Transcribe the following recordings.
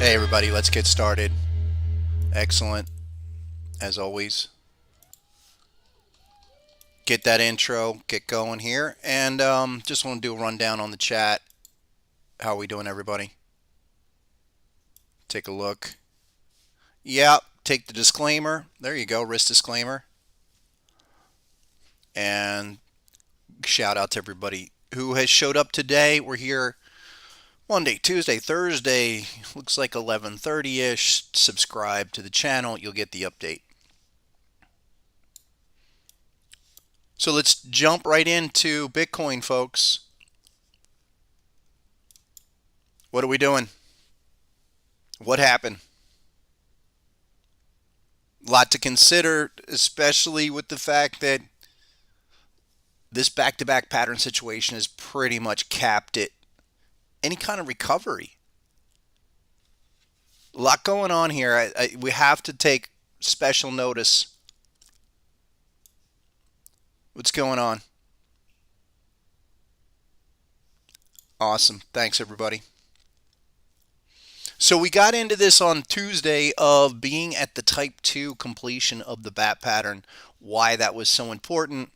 Hey everybody, let's get started. Excellent, as always. Get that intro, get going here, and just want to do a rundown on the chat. How are we doing, everybody? Take a look. Yeah, take the disclaimer. There you go, risk disclaimer. And shout out to everybody who has showed up today. We're here Monday, Tuesday, Thursday, looks like 11:30-ish. Subscribe to the channel, you'll get the update. So let's jump right into Bitcoin, folks. What are we doing? What happened? A lot to consider, especially with the fact that this back-to-back pattern situation has pretty much capped it. Any kind of recovery. A lot going on here. We have to take special notice. What's going on? Awesome. Thanks, everybody. So we got into this on Tuesday of being at the type 2 completion of the bat pattern, why that was so important,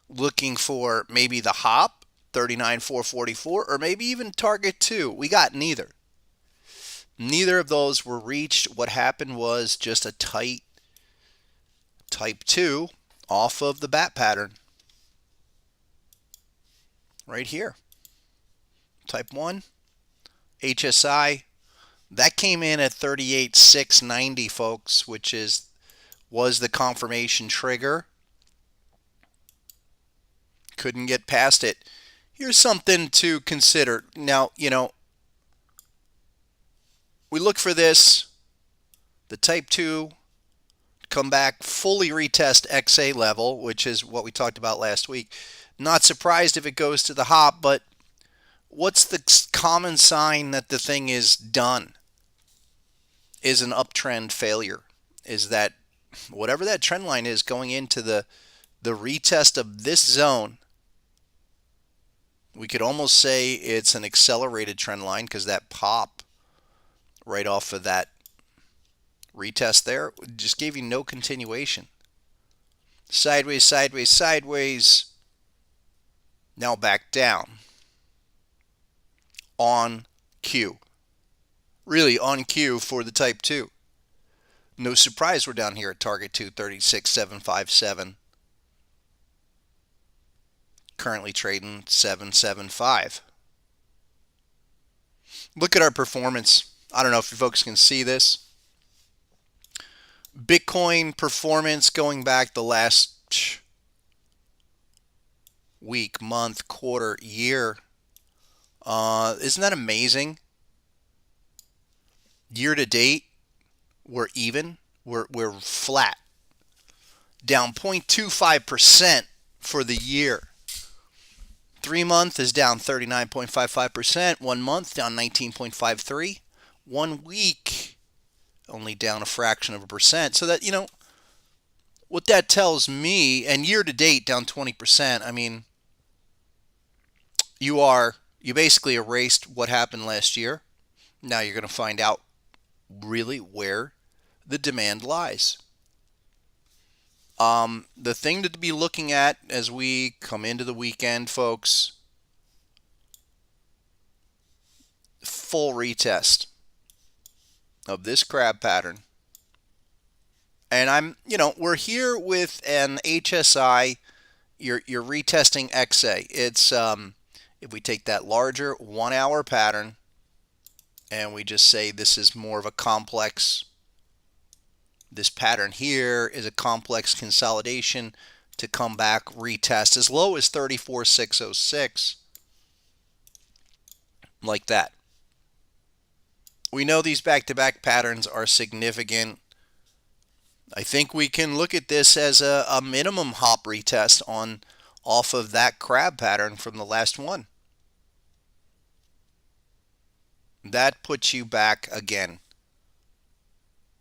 looking for maybe the hop, 39,444, or maybe even target 2. We got neither. Neither of those were reached. What happened was just a tight type 2 off of the bat pattern. Right here. Type 1, HSI. That came in at 38,690, folks, which was the confirmation trigger. Couldn't get past it. Here's something to consider. Now, we look for this, the type 2, come back, fully retest XA level, which is what we talked about last week. Not surprised if it goes to the hop, but what's the common sign that the thing is done? Is an uptrend failure? Is that whatever that trend line is going into the retest of this zone? We could almost say it's an accelerated trend line because that pop right off of that retest there just gave you no continuation. Sideways, sideways, sideways. Now back down. On cue. Really on cue for the type 2. No surprise we're down here at target 236,757. Currently trading 775. Look at our performance. I don't know if you folks can see this. Bitcoin performance going back the last week, month, quarter, year. Isn't that amazing? Year to date, we're even. We're flat. Down 0.25% for the year. 3 month is down 39.55%. 1 month down 19.53%. 1 week only down a fraction of a percent. So that, what that tells me, and year to date down 20%, I mean, you basically erased what happened last year. Now you're going to find out really where the demand lies. The thing to be looking at as we come into the weekend, folks, full retest of this crab pattern. And we're here with an HSI. You're retesting XA. It's if we take that larger 1 hour pattern and we just say this is more of a complex, this pattern here is a complex consolidation to come back, retest as low as 34,606, like that. We know these back-to-back patterns are significant. I think we can look at this as a minimum hop retest off of that crab pattern from the last one. That puts you back again.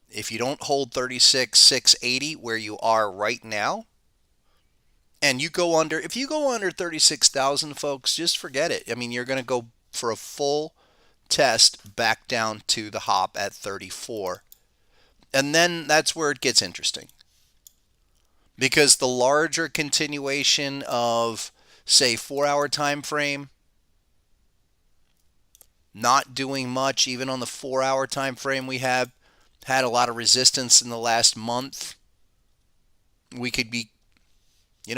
If you don't hold 36,680 where you are right now, and if you go under 36,000, folks, just forget it. I mean, you're going to go for a full test back down to the hop at 34. And then that's where it gets interesting. Because the larger continuation of, say, 4 hour time frame, not doing much, even on the 4 hour time frame, we have had a lot of resistance in the last month. We could be,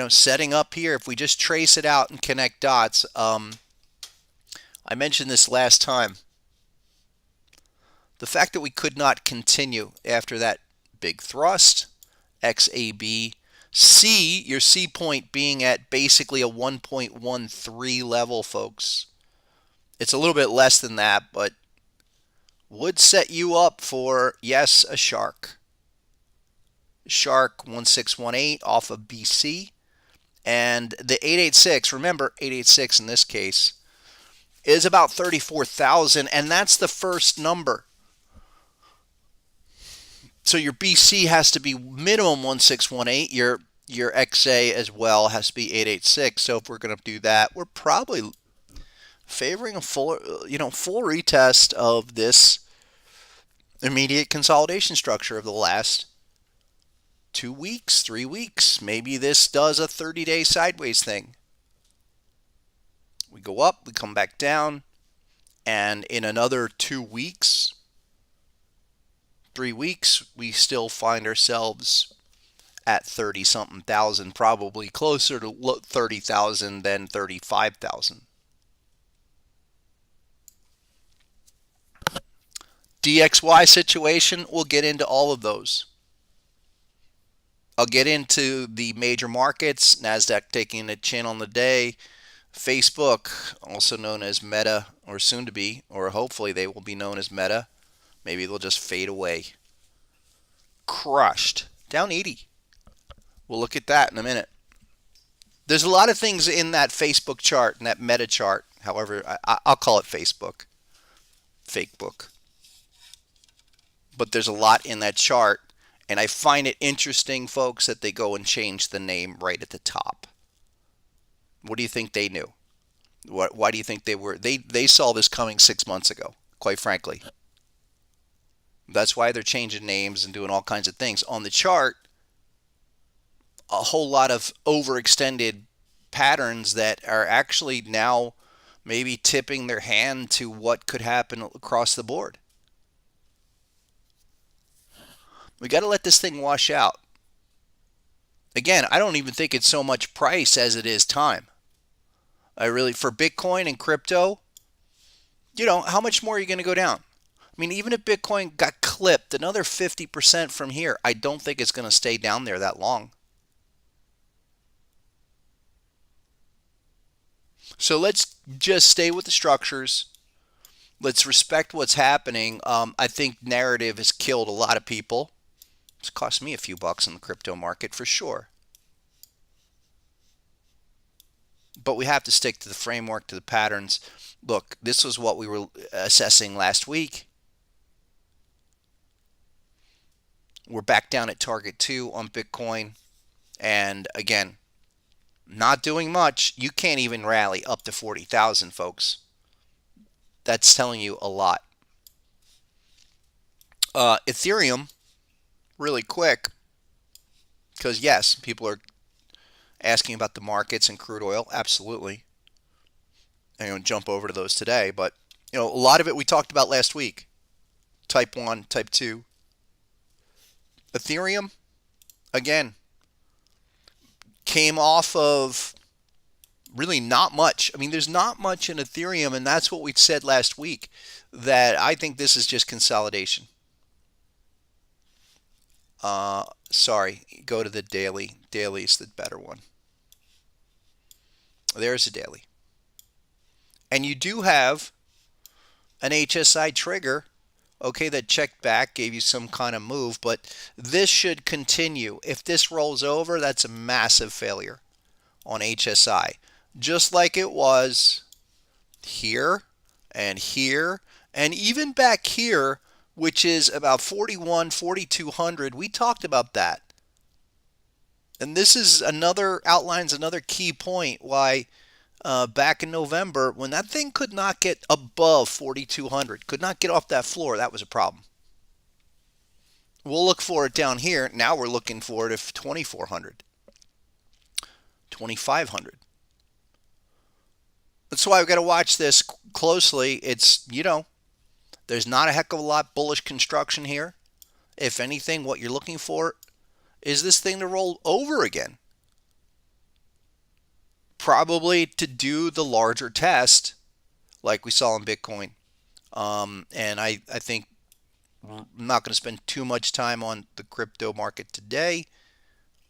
setting up here. If we just trace it out and connect dots, I mentioned this last time. The fact that we could not continue after that big thrust, XAB, C, your C point being at basically a 1.13 level, folks. It's a little bit less than that, but would set you up for, yes, a shark. Shark 1618 off of BC. And the 886, remember 886 in this case, is about 34,000, and that's the first number. So your BC has to be minimum 1618. Your XA as well has to be 886. So if we're going to do that, we're probably favoring a full retest of this immediate consolidation structure of the last 2 weeks, 3 weeks. Maybe this does a 30-day sideways thing. We go up, we come back down, and in another 2 weeks, 3 weeks, we still find ourselves at 30-something thousand, probably closer to 30,000 than 35,000. DXY situation, we'll get into all of those. I'll get into the major markets, NASDAQ taking a chin on the day, Facebook, also known as Meta, or soon to be, or hopefully they will be known as Meta. Maybe they'll just fade away. Crushed. Down 80. We'll look at that in a minute. There's a lot of things in that Facebook chart and that meta chart. However, I'll call it Facebook, fake book. But there's a lot in that chart, and I find it interesting, folks, that they go and change the name right at the top. What do you think they knew? Why do you think they were? They saw this coming 6 months ago. Quite frankly, that's why they're changing names and doing all kinds of things on the chart. A whole lot of overextended patterns that are actually now maybe tipping their hand to what could happen across the board. We got to let this thing wash out. Again, I don't even think it's so much price as it is time. I really, for Bitcoin and crypto, how much more are you going to go down? I mean, even if Bitcoin got clipped another 50% from here, I don't think it's going to stay down there that long. So let's just stay with the structures. Let's respect what's happening. I think narrative has killed a lot of people. It's cost me a few bucks in the crypto market for sure. But we have to stick to the framework, to the patterns. Look, this was what we were assessing last week. We're back down at target 2 on Bitcoin. And again, not doing much. You can't even rally up to 40,000, folks. That's telling you a lot. Ethereum, really quick, because yes, people are asking about the markets and crude oil. Absolutely. I'm going to jump over to those today. But, a lot of it we talked about last week. Type 1, Type 2. Ethereum, again, came off of really not much. I mean, there's not much in Ethereum, and that's what we said last week, that I think this is just consolidation. Sorry, go to the daily. Daily is the better one. There's a daily. And you do have an HSI trigger, okay, that checked back, gave you some kind of move, but this should continue. If this rolls over, that's a massive failure on HSI. Just like it was here, and even back here, which is about 4,200. We talked about that. And this is outlines another key point why back in November, when that thing could not get above 4,200, could not get off that floor, that was a problem. We'll look for it down here. Now we're looking for it at 2,400, 2,500. That's why we've got to watch this closely. It's, there's not a heck of a lot bullish construction here. If anything, what you're looking for is this thing to roll over again. Probably to do the larger test like we saw in Bitcoin. And I think I'm not going to spend too much time on the crypto market today,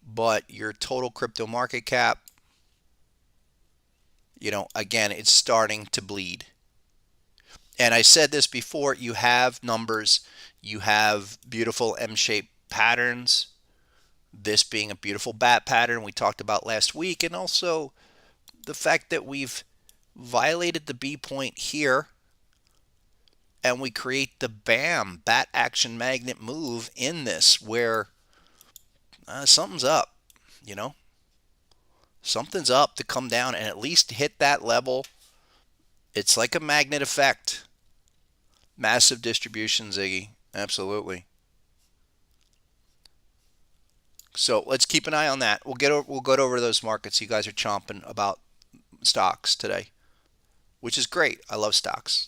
but your total crypto market cap, again, it's starting to bleed. And I said this before, you have numbers, you have beautiful M-shaped patterns, this being a beautiful bat pattern we talked about last week, and also the fact that we've violated the B point here, and we create the BAM, bat action magnet move in this, where something's up, something's up to come down and at least hit that level. It's like a magnet effect. Massive distribution, Ziggy. Absolutely. So let's keep an eye on that. We'll go over those markets. You guys are chomping about stocks today, which is great. I love stocks.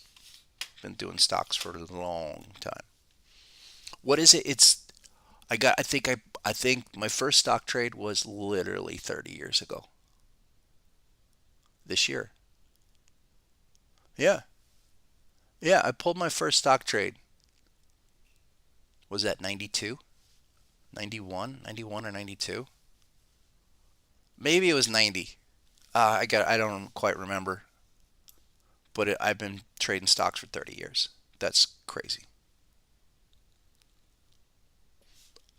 Been doing stocks for a long time. What is it? I think my first stock trade was literally 30 years ago. This year. Yeah. Yeah, I pulled my first stock trade. Was that 92? 91? 91 or 92? Maybe it was 90. I don't quite remember. But I've been trading stocks for 30 years. That's crazy.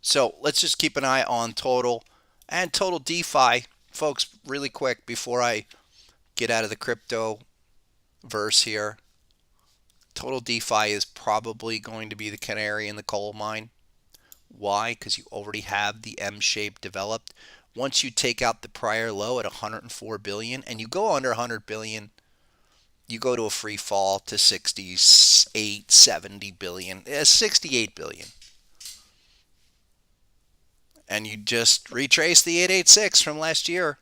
So let's just keep an eye on total and total DeFi. Folks, really quick before I get out of the crypto verse here, total DeFi is probably going to be the canary in the coal mine. Why? Because you already have the M shape developed. Once you take out the prior low at 104 billion and you go under 100 billion, you go to a free fall to 68, 70 billion, 68 billion. And you just retrace the 886 from last year.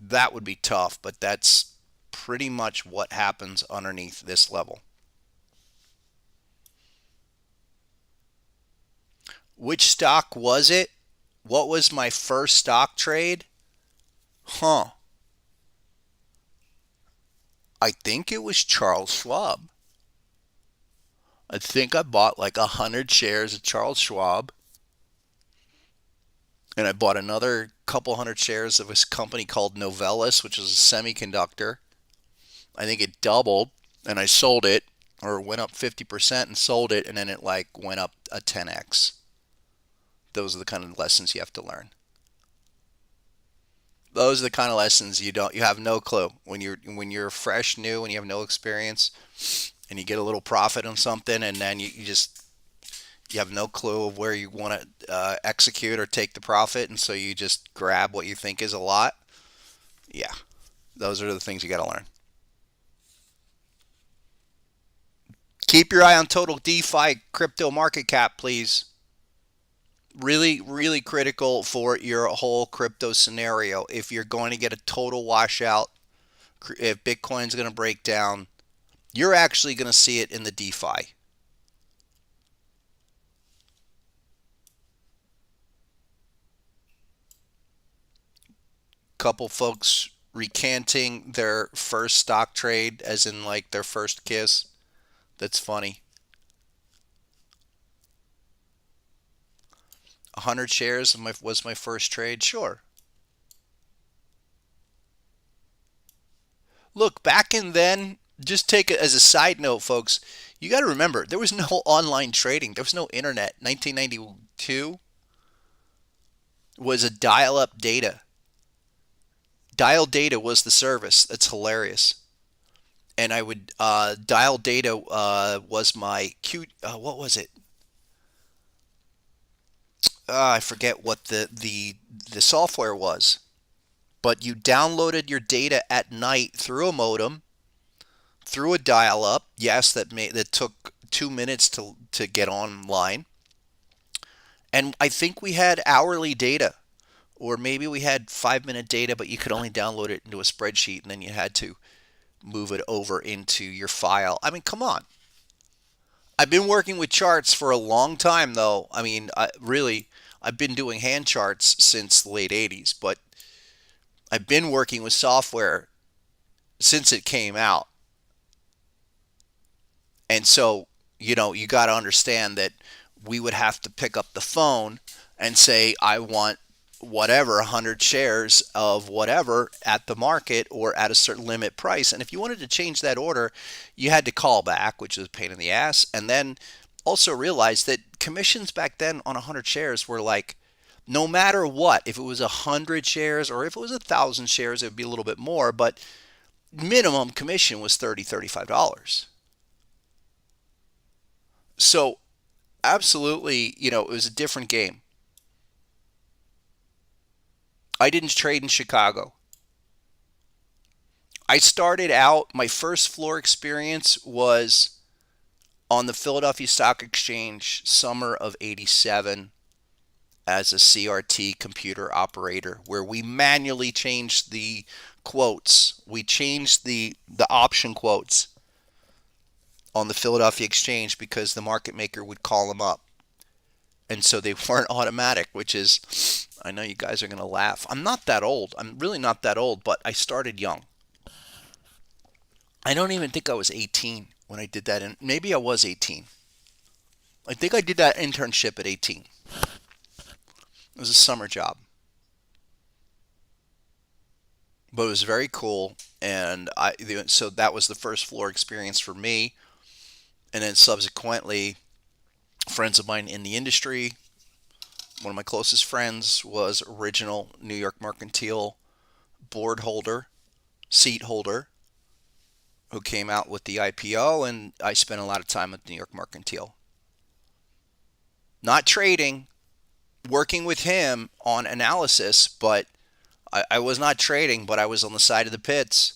That would be tough, but that's pretty much what happens underneath this level. Which stock was it? What was my first stock trade? Huh. I think it was Charles Schwab. I think I bought like 100 shares of Charles Schwab, and I bought another couple hundred shares of a company called Novellus, which is a semiconductor. I think it doubled, and I sold it, or went up 50% and sold it, and then it like went up a 10x. Those are the kind of lessons you have to learn. Those are the kind of lessons you have no clue when you're fresh, new, and you have no experience, and you get a little profit on something, and then you have no clue of where you want to execute or take the profit, and so you just grab what you think is a lot. Yeah, those are the things you got to learn. Keep your eye on total DeFi crypto market cap, please. Really, really critical for your whole crypto scenario. If you're going to get a total washout, if Bitcoin's going to break down, you're actually going to see it in the DeFi. Couple folks recanting their first stock trade, as in like their first kiss. That's funny. 100 shares was my first trade. Sure. Look, back in then, just take it as a side note, folks. You got to remember, there was no online trading. There was no internet. 1992 was a dial-up data. Dial data was the service. That's hilarious. And I would dial data was my Q. What was it? I forget what the software was. But you downloaded your data at night through a modem, through a dial-up. Yes, that took 2 minutes to get online. And I think we had hourly data, or maybe we had 5 minute data, but you could only download it into a spreadsheet, and then you had to move it over into your file. I mean, come on. I've been working with charts for a long time, though. I mean, really, I've been doing hand charts since the late 80s, but I've been working with software since it came out. And so, you got to understand that we would have to pick up the phone and say, I want whatever, 100 shares of whatever at the market or at a certain limit price. And if you wanted to change that order, you had to call back, which is a pain in the ass. And then also realize that commissions back then on 100 shares were like, no matter what, if it was 100 shares or if it was 1,000 shares, it would be a little bit more. But minimum commission was $30, $35. So absolutely, it was a different game. I didn't trade in Chicago. I started out, my first floor experience was on the Philadelphia Stock Exchange, summer of 87, as a CRT computer operator, where we manually changed the quotes. We changed the option quotes on the Philadelphia Exchange because the market maker would call them up. And so they weren't automatic, which is, I know you guys are going to laugh. I'm not that old. I'm really not that old, but I started young. I don't even think I was 18 when I did that. And maybe I was 18. I think I did that internship at 18. It was a summer job, but it was very cool. And so that was the first floor experience for me. And then subsequently, friends of mine in the industry One of my closest friends was original New York Mercantile board holder, seat holder, who came out with the IPO, and I spent a lot of time at New York Mercantile. Not trading, working with him on analysis, but I was not trading, but I was on the side of the pits.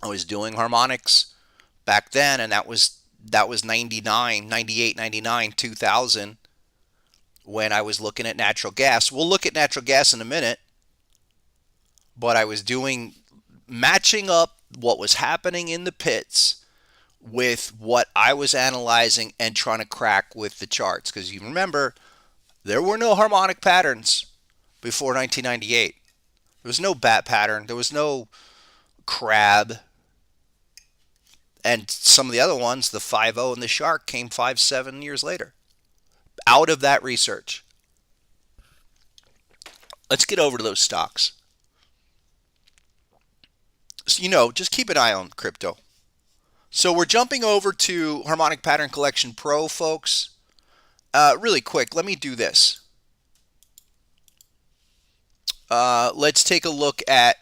I was doing harmonics back then, and that was 99, 98, 99, 2000 when I was looking at natural gas. We'll look at natural gas in a minute, but I was doing matching up what was happening in the pits with what I was analyzing and trying to crack with the charts. Because you remember, there were no harmonic patterns before 1998. There was no bat pattern. There was no crab. And some of the other ones, the 5-0 and the shark, came 5-7 years later out of that research. Let's get over to those stocks. So, just keep an eye on crypto. So we're jumping over to Harmonic Pattern Collection Pro, folks. Really quick, let me do this. Let's take a look at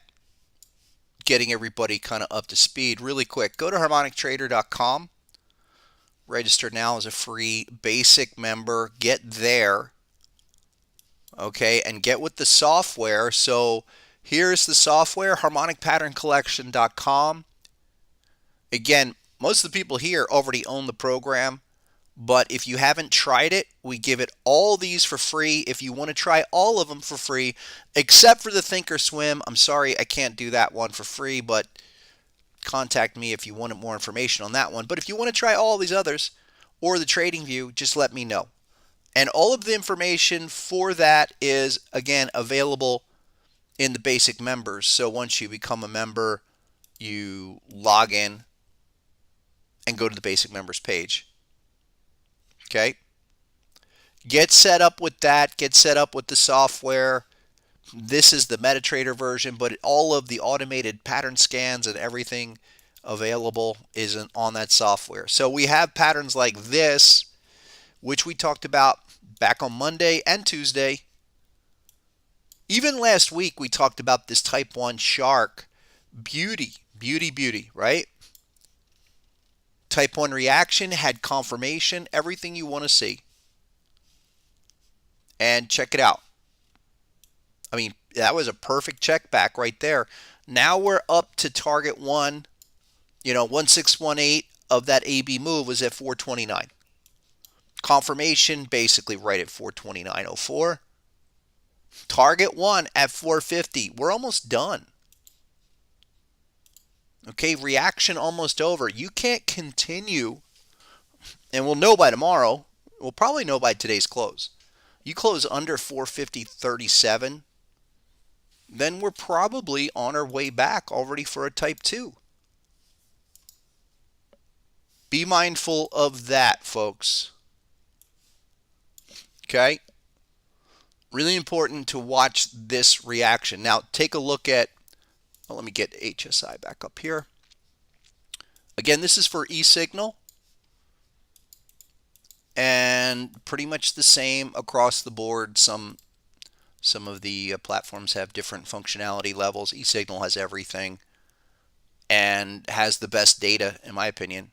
getting everybody kind of up to speed really quick. Go to harmonictrader.com. Register now as a free basic member. Get there. Okay, and get with the software. So here's the software, harmonicpatterncollection.com. Again, most of the people here already own the program, but if you haven't tried it, we give it all these for free. If you want to try all of them for free, except for the Thinkorswim, I'm sorry, I can't do that one for free, but contact me if you wanted more information on that one. But if you want to try all these others or the TradingView, just let me know. And all of the information for that is, again, available in the basic members. So once you become a member, you log in and go to the basic members page. Okay? Get set up with that. Get set up with the software. This is the MetaTrader version, but all of the automated pattern scans and everything available isn't on that software. So we have patterns like this, which we talked about back on Monday and Tuesday. Even last week we talked about this type 1 shark. Beauty, right? Type 1 reaction, had confirmation, everything you want to see. And check it out. I mean, that was a perfect check back right there. Now we're up to target 1, 1618 of that AB move was at 429. Confirmation basically right at 429.04. Target 1 at 450. We're almost done. Okay, reaction almost over. You can't continue, and we'll know by tomorrow. We'll probably know by today's close. You close under 450.37, then we're probably on our way back already for a type 2. Be mindful of that, folks. Okay? Really important to watch this reaction. Now, take a look at, let me get HSI back up here. Again, this is for eSignal. And pretty much the same across the board. Some of the platforms have different functionality levels. eSignal has everything and has the best data, in my opinion.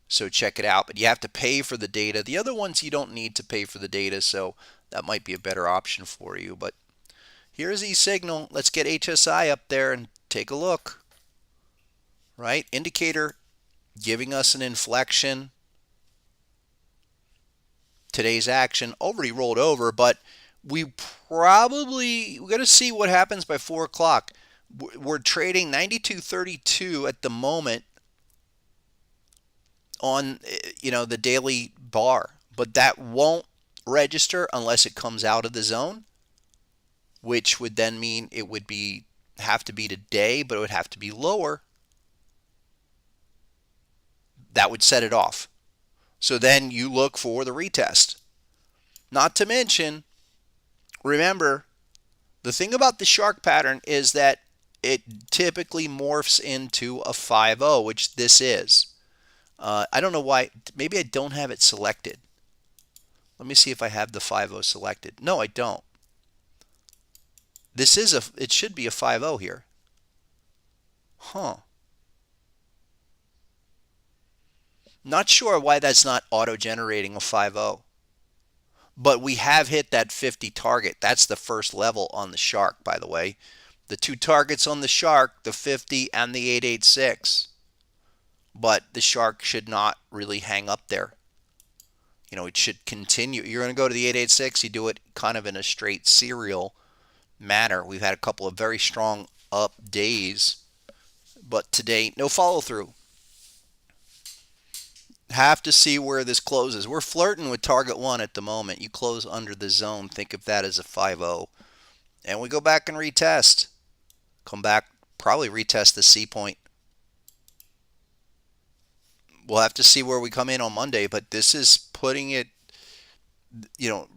So check it out. But you have to pay for the data. The other ones you don't need to pay for the data, so that might be a better option for you. But here's eSignal. Let's get HSI up there and take a look. Right? Indicator giving us an inflection. Today's action already rolled over, but we're going to see what happens by 4 o'clock. We're trading 92.32 at the moment on the daily bar, but that won't register unless it comes out of the zone, which would then mean it would have to be today, but it would have to be lower. That would set it off. So then you look for the retest. Not to mention, remember, the thing about the shark pattern is that it typically morphs into a 5-0, which this is. I don't know why. Maybe I don't have it selected. Let me see if I have the 5-0 selected. No, I don't. It should be a 5-0 here. Huh. Not sure why that's not auto-generating a 5-0. But we have hit that 50 target. That's the first level on the Shark, by the way. The two targets on the Shark, the 50 and the 886. But the Shark should not really hang up there. It should continue. You're going to go to the 886. You do it kind of in a straight serial manner. We've had a couple of very strong up days. But today, no follow through. Have to see where this closes. We're flirting with target 1 at the moment. You close under the zone. Think of that as a 5-0. And we go back and retest. Come back, probably retest the C point. We'll have to see where we come in on Monday, but this is putting it,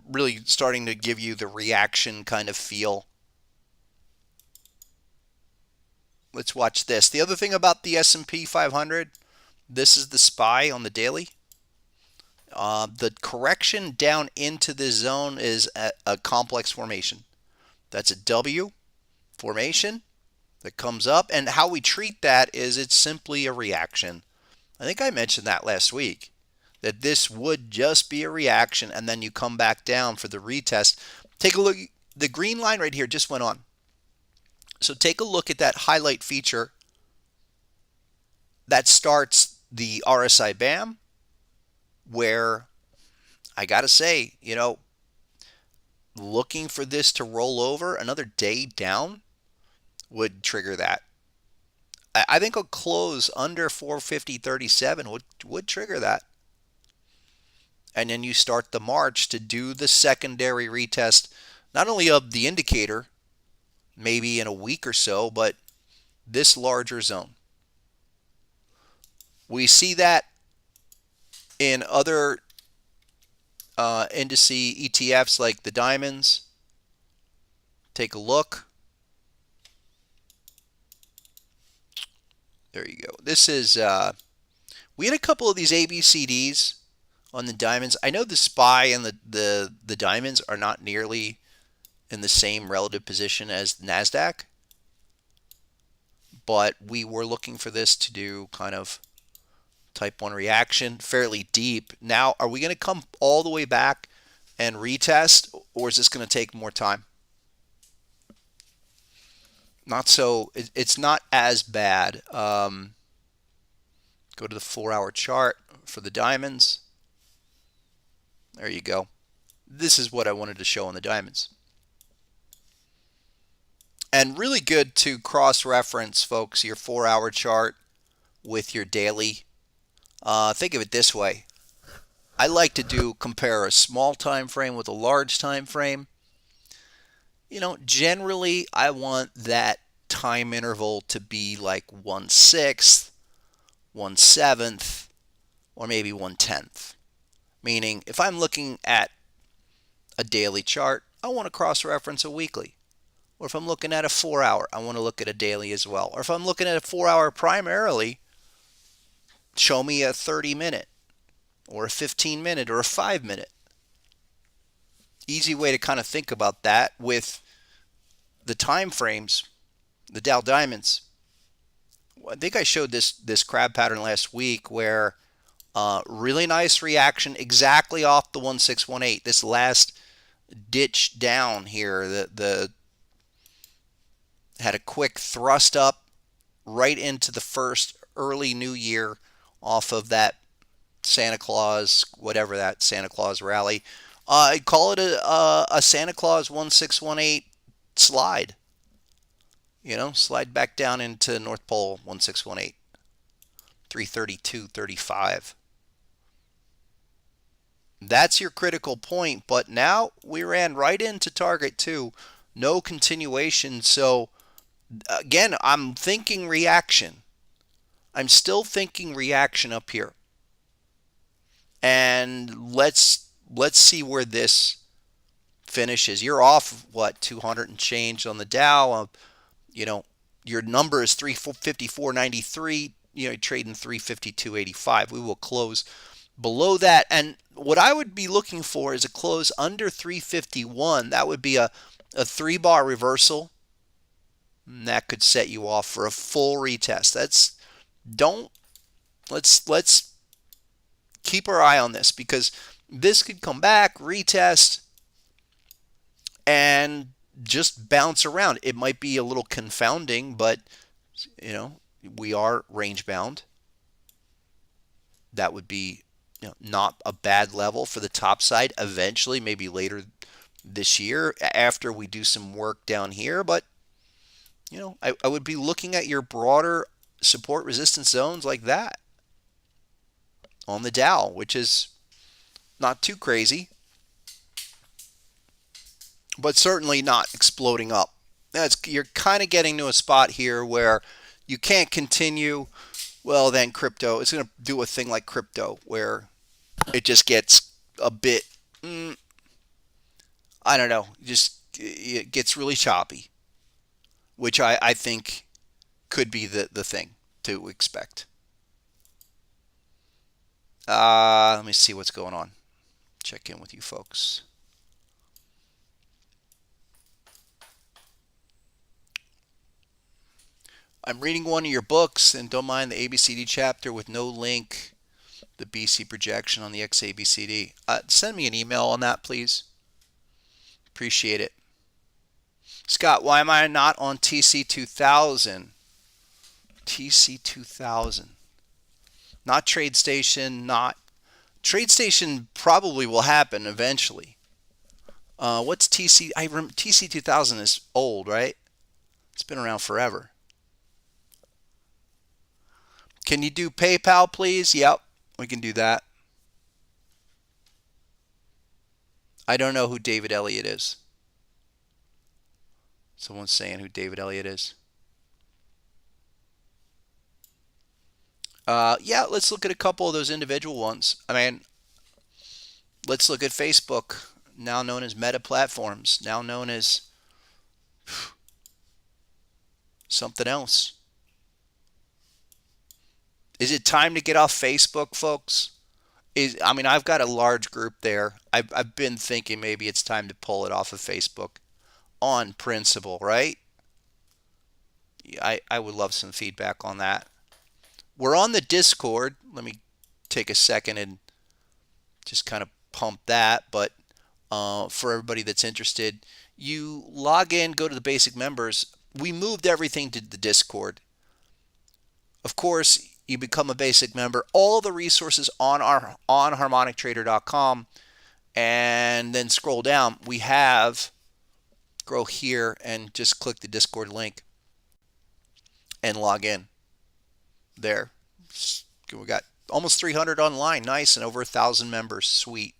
really starting to give you the reaction kind of feel. Let's watch this. The other thing about the S&P 500, this is the SPY on the daily. The correction down into this zone is a complex formation. That's a W formation that comes up. And how we treat that is it's simply a reaction. I think I mentioned that last week, that this would just be a reaction, and then you come back down for the retest. Take a look. The green line right here just went on. So take a look at that highlight feature that starts the RSI BAM, where I got to say, looking for this to roll over another day down would trigger that. I think a close under 450.37 would trigger that. And then you start the march to do the secondary retest, not only of the indicator, maybe in a week or so, but this larger zone. We see that in other indice ETFs like the diamonds. Take a look. There you go. This is, we had a couple of these ABCDs on the diamonds. I know the SPY and the diamonds are not nearly in the same relative position as the NASDAQ, but we were looking for this to do kind of type 1 reaction, fairly deep. Now, are we going to come all the way back and retest, or is this going to take more time? Not so, it's not as bad. Go to the 4-hour chart for the diamonds. There you go. This is what I wanted to show on the diamonds. And really good to cross-reference, folks, your 4-hour chart with your daily. Think of it this way. I like to compare a small time frame with a large time frame. Generally, I want that time interval to be like 1/6, 1/7, or maybe 1/10. Meaning, if I'm looking at a daily chart, I want to cross-reference a weekly. Or if I'm looking at a 4-hour, I want to look at a daily as well. Or if I'm looking at a 4-hour primarily, show me a 30-minute, or a 15-minute, or a 5-minute. Easy way to kind of think about that with the time frames, the Dow Diamonds. I think I showed this crab pattern last week where really nice reaction exactly off the 1618. This last ditch down here, the had a quick thrust up right into the first early new year off of that Santa Claus, whatever that Santa Claus rally. I'd call it a Santa Claus 1618 slide. Slide back down into North Pole 1618, 332.35. That's your critical point, but now we ran right into target 2. No continuation. So again, I'm thinking reaction. I'm still thinking reaction up here. And let's see where this finishes. You're off, what, 200 and change on the Dow. Your number is 354.93. You're trading 352.85. We will close below that. And what I would be looking for is a close under 351. That would be a 3 bar reversal. And that could set you off for a full retest. Don't let's keep our eye on this, because this could come back, retest, and just bounce around. It might be a little confounding, but you know, we are range bound. That would be, not a bad level for the top side eventually, maybe later this year after we do some work down here. But I would be looking at your broader support resistance zones like that on the Dow, which is not too crazy, but certainly not exploding up. You're kind of getting to a spot here where you can't continue. Well, then crypto is going to do a thing like crypto where it just gets a bit, I don't know, just it gets really choppy, which I think could be the thing to expect. Let me see what's going on. Check in with you folks. I'm reading one of your books, and don't mind the ABCD chapter with no link, the BC projection on the XABCD. Send me an email on that, please. Appreciate it. Scott, why am I not on TC2000? TC2000. Not TradeStation, not... TradeStation probably will happen eventually. What's TC? TC2000 is old, right? It's been around forever. Can you do PayPal, please? Yep, we can do that. I don't know who David Elliott is. Someone's saying who David Elliott is. Yeah, let's look at a couple of those individual ones. I mean, let's look at Facebook, now known as Meta Platforms, now known as something else. Is it time to get off Facebook, folks? I've got a large group there. I've been thinking maybe it's time to pull it off of Facebook on principle, right? I would love some feedback on that. We're on the Discord. Let me take a second and just kind of pump that. But for everybody that's interested, you log in, go to the basic members. We moved everything to the Discord. Of course, you become a basic member. All the resources on harmonictrader.com, and then scroll down. We have go here and just click the Discord link and log in. There, we got almost 300 online. Nice, and over 1,000 members. Sweet.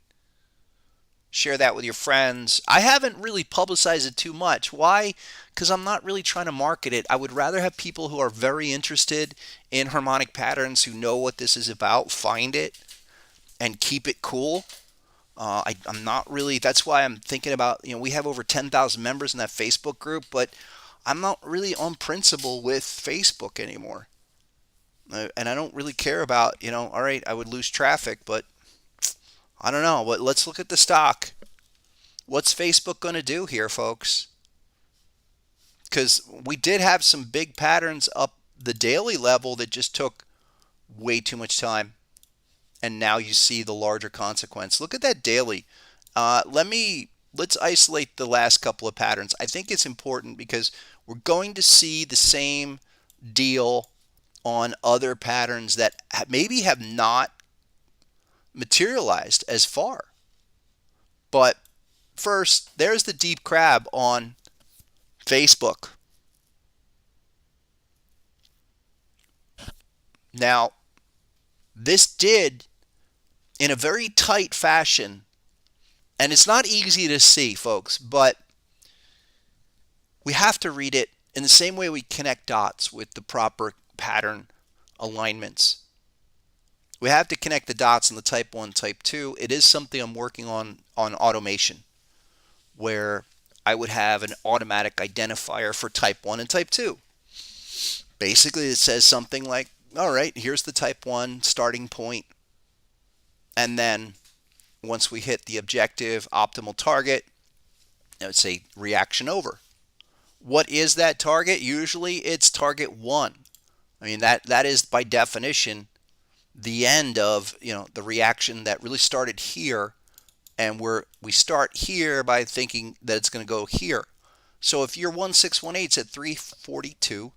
Share that with your friends. I haven't really publicized it too much. Why? Because I'm not really trying to market it. I would rather have people who are very interested in harmonic patterns, who know what this is about, find it and keep it cool. I'm not really, that's why I'm thinking about, we have over 10,000 members in that Facebook group, but I'm not really on principle with Facebook anymore. And I don't really care about, all right, I would lose traffic, but I don't know. But let's look at the stock. What's Facebook going to do here, folks? Because we did have some big patterns up the daily level that just took way too much time. And now you see the larger consequence. Look at that daily. Let's isolate the last couple of patterns. I think it's important because we're going to see the same deal on other patterns that maybe have not materialized as far. But first, there's the deep crab on Facebook. Now, this did in a very tight fashion, and it's not easy to see, folks, but we have to read it in the same way we connect dots with the proper pattern alignments. We have to connect the dots in the type 1, type 2. It is something I'm working on automation, where I would have an automatic identifier for type 1 and type 2. Basically, it says something like, all right, here's the type 1 starting point, and then Once we hit the objective optimal target, I would say reaction over. What is that target? Usually it's target 1. I mean, that is by definition the end of, the reaction that really started here, and we start here by thinking that it's going to go here. So if your 1618 is at 342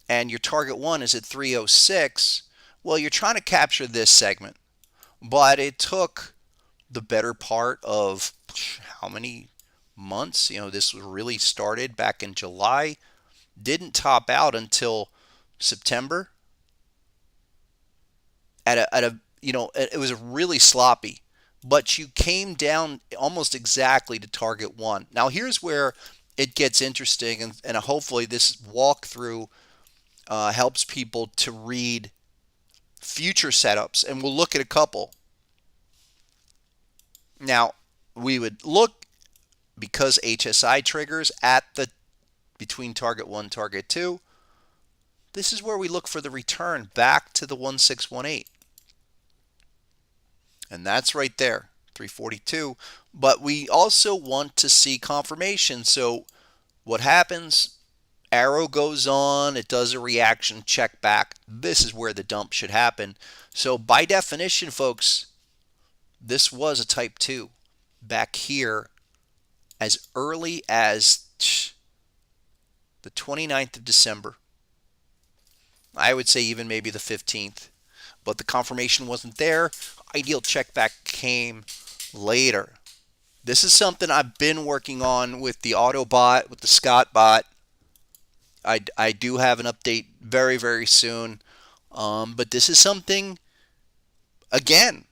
and your target 1 is at 306, well, you're trying to capture this segment. But it took the better part of how many months? This really started back in July, didn't top out until September. It was really sloppy, but you came down almost exactly to target 1. Now here's where it gets interesting, and hopefully this walkthrough helps people to read future setups, and we'll look at a couple. Now we would look, because HSI triggers at the between target 1 target 2, this is where we look for the return back to the 1618. And that's right there, 342. But we also want to see confirmation. So what happens? Arrow goes on, it does a reaction, check back. This is where the dump should happen. So by definition, folks, this was a type 2 back here as early as the 29th of December. I would say even maybe the 15th. But the confirmation wasn't there. Ideal check back came later. This is something I've been working on with the Autobot, with the Scott bot. I do have an update very, very soon. But this is something, again,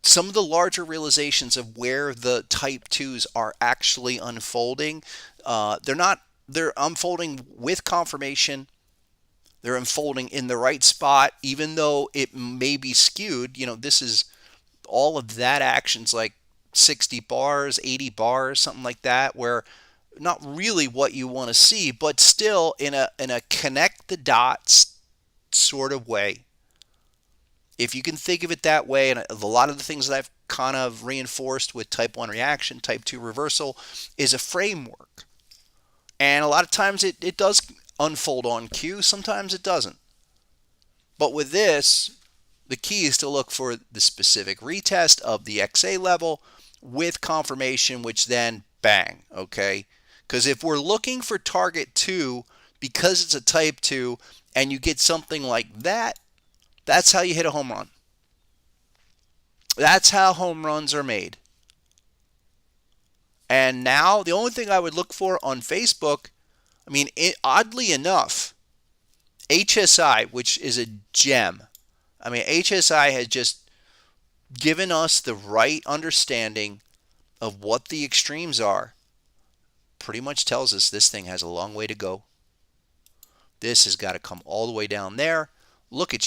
some of the larger realizations of where the type 2s are actually unfolding. They're unfolding with confirmation. They're unfolding in the right spot, even though it may be skewed. This is all of that action's like 60 bars, 80 bars, something like that, where not really what you want to see, but still in a connect the dots sort of way. If you can think of it that way, and a lot of the things that I've kind of reinforced with type 1 reaction, type 2 reversal, is a framework. And a lot of times it does unfold on cue, sometimes it doesn't. But with this, the key is to look for the specific retest of the XA level with confirmation, which then bang, okay? Because if we're looking for target 2 because it's a type 2 and you get something like that, that's how you hit a home run. That's how home runs are made. And now the only thing I would look for on Facebook, oddly enough, HSI, which is a gem. HSI has just given us the right understanding of what the extremes are. Pretty much tells us this thing has a long way to go. This has got to come all the way down there. Look at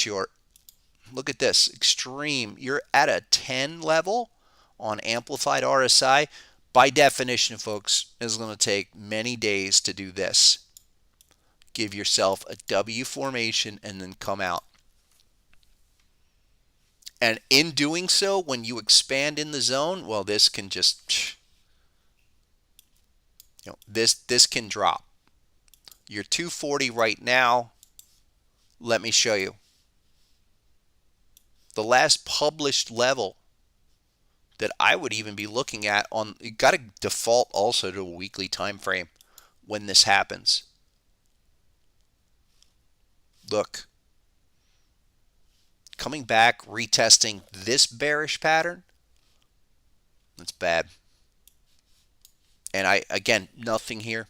this extreme. You're at a 10 level on amplified RSI. By definition, folks, it's going to take many days to do this. Give yourself a W formation and then come out. And in doing so, when you expand in the zone, well, this can just, this can drop. You're 240 right now. Let me show you. The last published level that I would even be looking at you got to default also to a weekly time frame when this happens. Look, coming back, retesting this bearish pattern, that's bad. And again, nothing here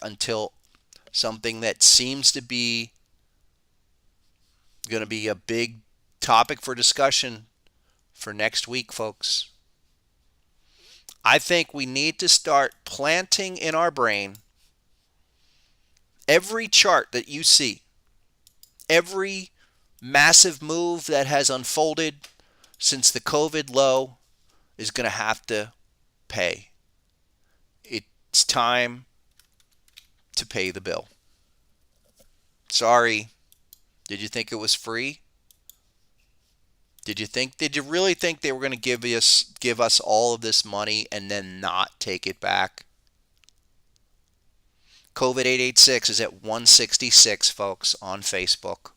until something that seems to be going to be a big topic for discussion for next week, folks. I think we need to start planting in our brain every chart that you see, every massive move that has unfolded since the COVID low is going to have to pay. It's time to pay the bill. Sorry. Did you think it was free? Did you really think they were going to give us all of this money and then not take it back? COVID 886 is at 166, folks, on Facebook.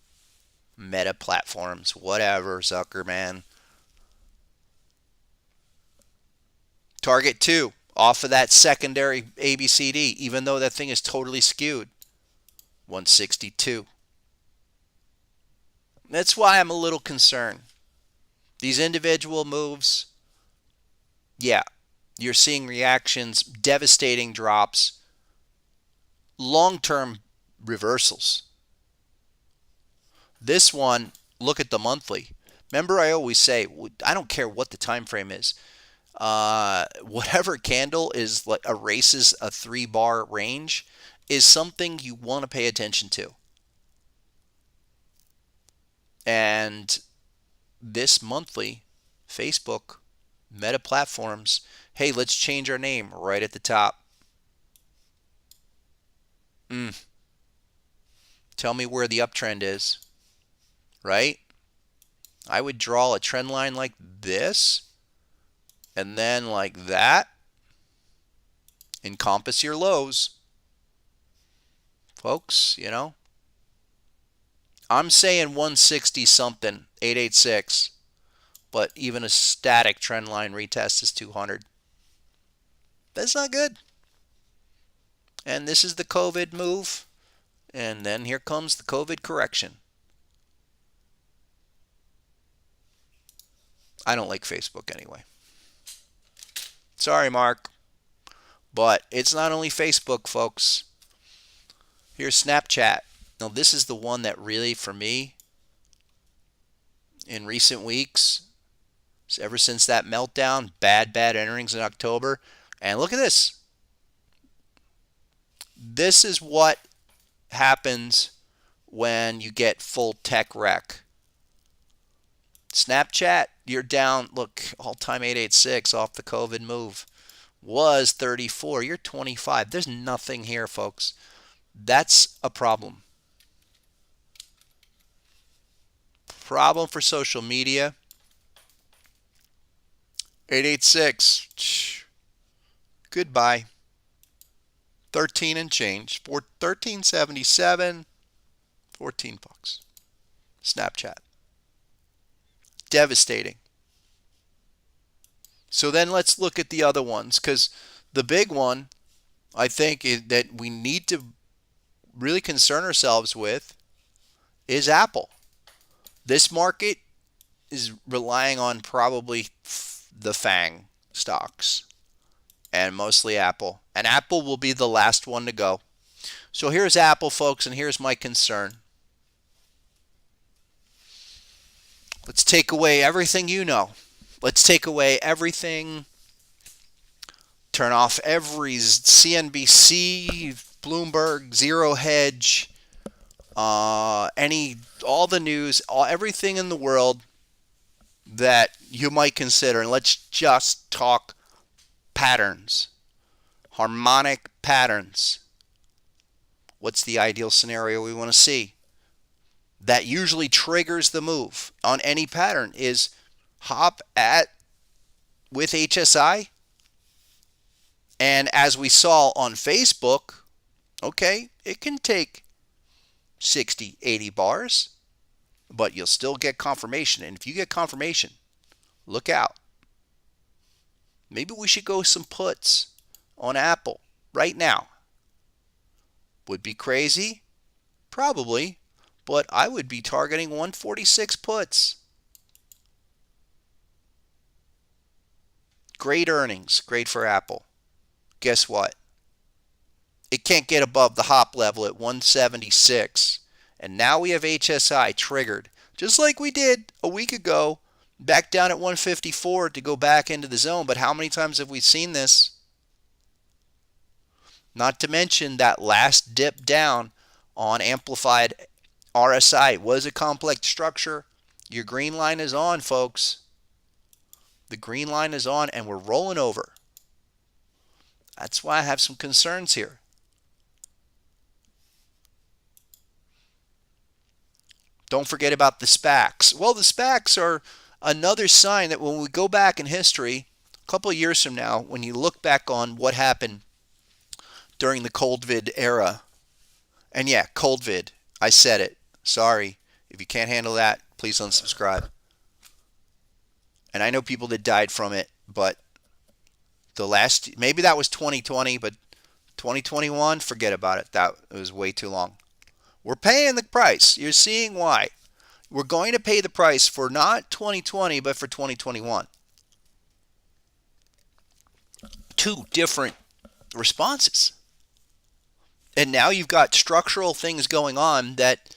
Meta platforms, whatever, Zuckerman. Target 2, off of that secondary ABCD, even though that thing is totally skewed. 162. That's why I'm a little concerned. These individual moves, yeah, you're seeing reactions, devastating drops, long-term reversals. This one, look at the monthly. Remember, I always say, I don't care what the time frame is. Whatever candle is like erases a 3-bar range is something you want to pay attention to. And this monthly, Facebook, Meta platforms, hey, let's change our name right at the top. Tell me where the uptrend is, right? I would draw a trend line like this, and then like that. Encompass your lows. Folks, I'm saying 160 something, 886, but even a static trend line retest is 200. That's not good. And this is the COVID move, and then here comes the COVID correction. I don't like Facebook anyway. Sorry, Mark. But it's not only Facebook, folks. Here's Snapchat. Now, this is the one that really, for me, in recent weeks, ever since that meltdown, bad earnings in October. And look at this. This is what happens when you get full tech wreck. Snapchat, you're down. Look, all-time 886 off the COVID move. Was 34. You're 25. There's nothing here, folks. That's a problem. Problem for social media. 886. Goodbye. 13 and change. 1377. 14 bucks. Snapchat. Devastating. So then let's look at the other ones, because the big one, I think, that we need to really concern ourselves with is Apple. This market is relying on probably the FANG stocks, and mostly Apple. And Apple will be the last one to go. So here's Apple, folks, and here's my concern. Let's take away everything you know. Let's take away everything. Turn off every CNBC, Bloomberg, Zero Hedge, all the news, everything in the world that you might consider, and let's just talk patterns, harmonic patterns. What's the ideal scenario we want to see? That usually triggers the move on any pattern is hop with HSI. And as we saw on Facebook, okay, it can take 60, 80 bars, but you'll still get confirmation. And if you get confirmation, look out. Maybe we should go some puts on Apple right now. Would be crazy? Probably. But I would be targeting 146 puts. Great earnings. Great for Apple. Guess what? It can't get above the hop level at 176. And now we have HSI triggered. Just like we did a week ago. Back down at 154 to go back into the zone. But how many times have we seen this? Not to mention that last dip down on amplified RSI. It was a complex structure. Your green line is on, folks. The green line is on, and we're rolling over. That's why I have some concerns here. Don't forget about the SPACs. Well, the SPACs are another sign that when we go back in history, a couple of years from now, when you look back on what happened during the COVID era, and yeah, COVID, I said it. Sorry. If you can't handle that, please unsubscribe. And I know people that died from it, but the last, maybe that was 2020, but 2021, forget about it. That was way too long. We're paying the price. You're seeing why. We're going to pay the price for not 2020, but for 2021. Two different responses. And now you've got structural things going on that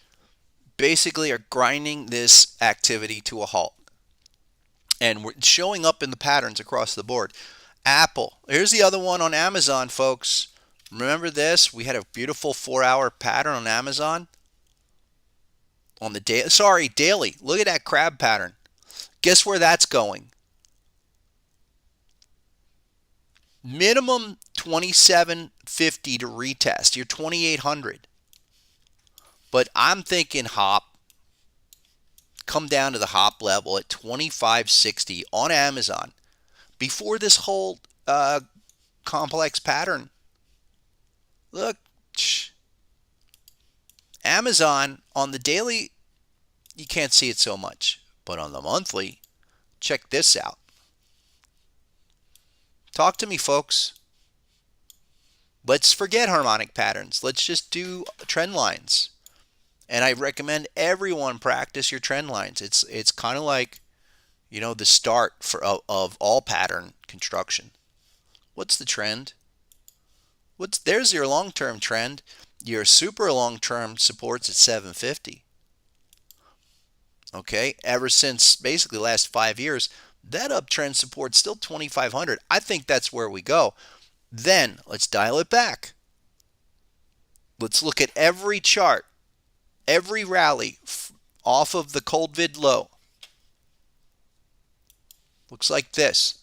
basically are grinding this activity to a halt. And we're showing up in the patterns across the board. Apple. Here's the other one on Amazon, folks. Remember this? We had a beautiful 4-hour pattern on Amazon. On the daily. Look at that crab pattern. Guess where that's going? Minimum 2750 to retest. You're 2800. But I'm thinking hop. Come down to the hop level at 2560 on Amazon. Before this whole complex pattern. Look. Amazon on the daily, you can't see it so much. But on the monthly, check this out. Talk to me, folks. Let's forget harmonic patterns. Let's just do trend lines. And I recommend everyone practice your trend lines. It's kind of like, the start of all pattern construction. What's the trend? There's your long-term trend. Your super long-term supports at 750. Okay, ever since basically the last 5 years, that uptrend support's still 2,500. I think that's where we go. Then let's dial it back. Let's look at every chart, every rally off of the COVID low. Looks like this.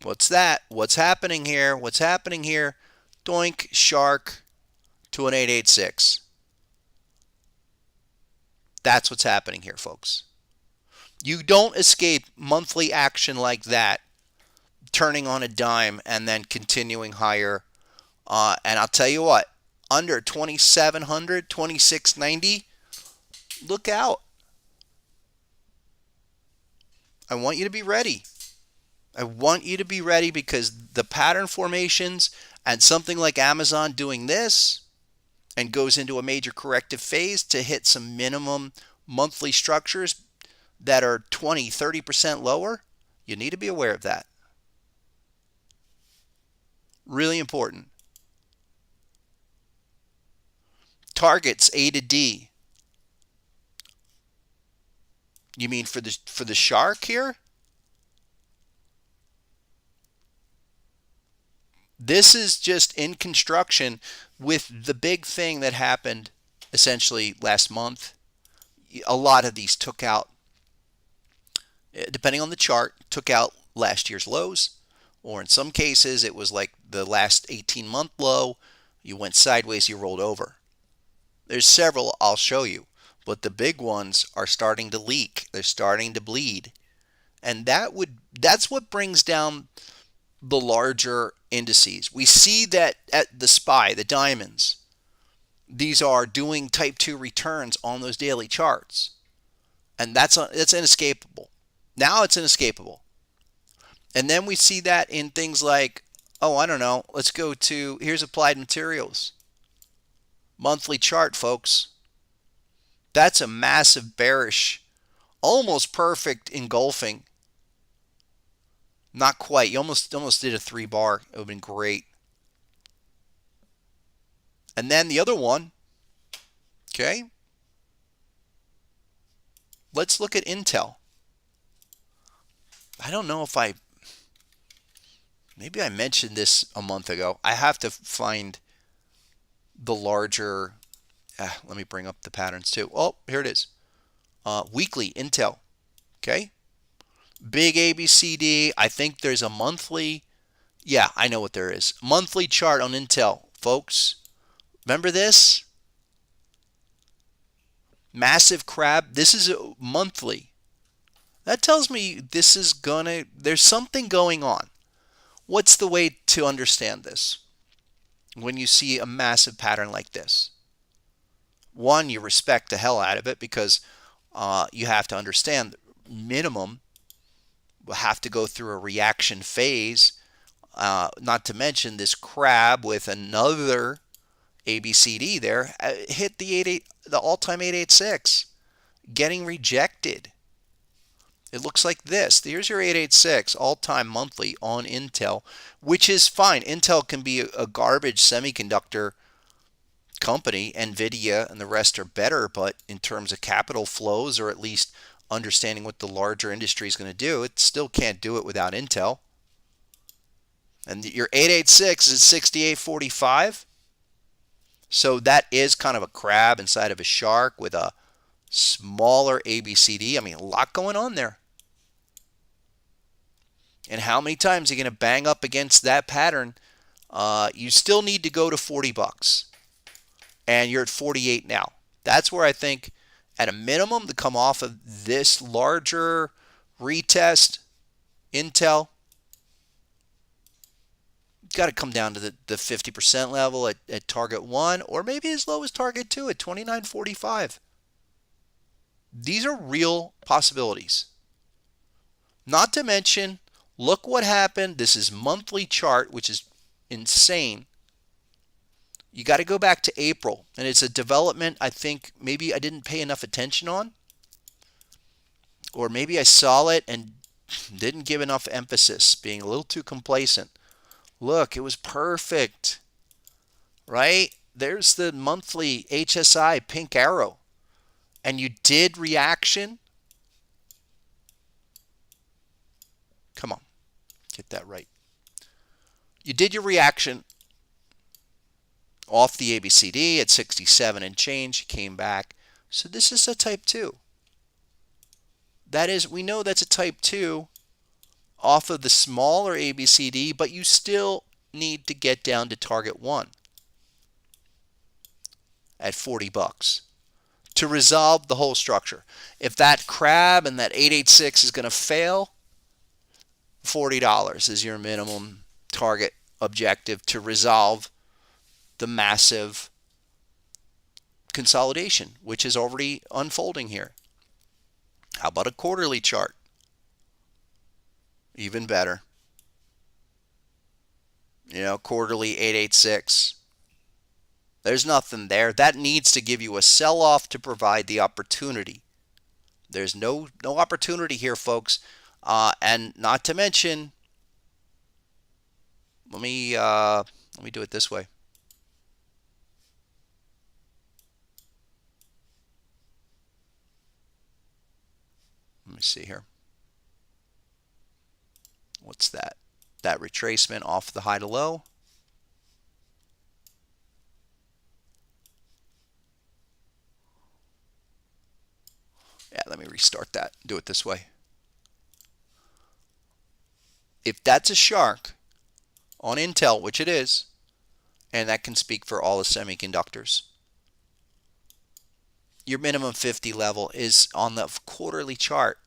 What's that? What's happening here? What's happening here? Doink, shark to an 886. That's what's happening here, folks. You don't escape monthly action like that, turning on a dime and then continuing higher. And I'll tell you what, under 2,700, 2,690, look out. I want you to be ready. I want you to be ready because the pattern formations and something like Amazon doing this and goes into a major corrective phase to hit some minimum monthly structures that are 20, 30% lower, you need to be aware of that. Really important. Targets A to D. You mean for the shark here? This is just in construction with the big thing that happened essentially last month. A lot of these took out, depending on the chart, took out last year's lows, or in some cases it was like the last 18-month low. You went sideways, you rolled over. There's several I'll show you, but the big ones are starting to leak. They're starting to bleed. And that's what brings down the larger indices. We see that at the SPY, the diamonds, these are doing type 2 returns on those daily charts. And that's inescapable. Now it's inescapable. And then we see that in things like, I don't know, let's go to, here's Applied Materials. Monthly chart, folks. That's a massive bearish, almost perfect engulfing. Not quite. You almost did a 3-bar. It would have been great. And then the other one, okay? Let's look at Intel. I don't know if maybe I mentioned this a month ago. I have to find the larger, let me bring up the patterns too. Oh, here it is. Weekly Intel, okay? Big ABCD. I think there's a monthly. Yeah, I know what there is. Monthly chart on Intel, folks. Remember this? Massive crab. This is monthly. That tells me there's something going on. What's the way to understand this? When you see a massive pattern like this, one, you respect the hell out of it because you have to understand minimum will have to go through a reaction phase. Not to mention this crab with another ABCD there hit the all-time 886, getting rejected. It looks like this. Here's your 886 all-time monthly on Intel, which is fine. Intel can be a garbage semiconductor company. Nvidia and the rest are better, but in terms of capital flows or at least understanding what the larger industry is going to do, it still can't do it without Intel. And your 886 is 68.45. So that is kind of a crab inside of a shark with a smaller ABCD. I mean, a lot going on there. And how many times are you going to bang up against that pattern? You still need to go to 40 bucks. And you're at 48 now. That's where I think at a minimum to come off of this larger retest, Intel, got to come down to the 50% level at target 1 or maybe as low as target 2 at 29.45. These are real possibilities. Not to mention, look what happened. This is monthly chart, which is insane. You got to go back to April, and it's a development I think maybe I didn't pay enough attention on, or maybe I saw it and didn't give enough emphasis, being a little too complacent. Look, it was perfect, right? There's the monthly HSI pink arrow, and you did reaction. Come on, get that right. You did your reaction off the ABCD at 67 and change, came back. So this is a type 2. That is, we know that's a type 2 off of the smaller ABCD, but you still need to get down to target 1 at 40 bucks to resolve the whole structure. If that crab and that 886 is going to fail, $40 is your minimum target objective to resolve the massive consolidation, which is already unfolding here. How about a quarterly chart? Even better. You know, quarterly 886. There's nothing there. That needs to give you a sell-off to provide the opportunity. There's no opportunity here, folks. And not to mention, let me do it this way. Let me see here. What's that? That retracement off the high to low. Yeah, let me restart that. Do it this way. If that's a shark on Intel, which it is, and that can speak for all the semiconductors, your minimum 50 level is on the quarterly chart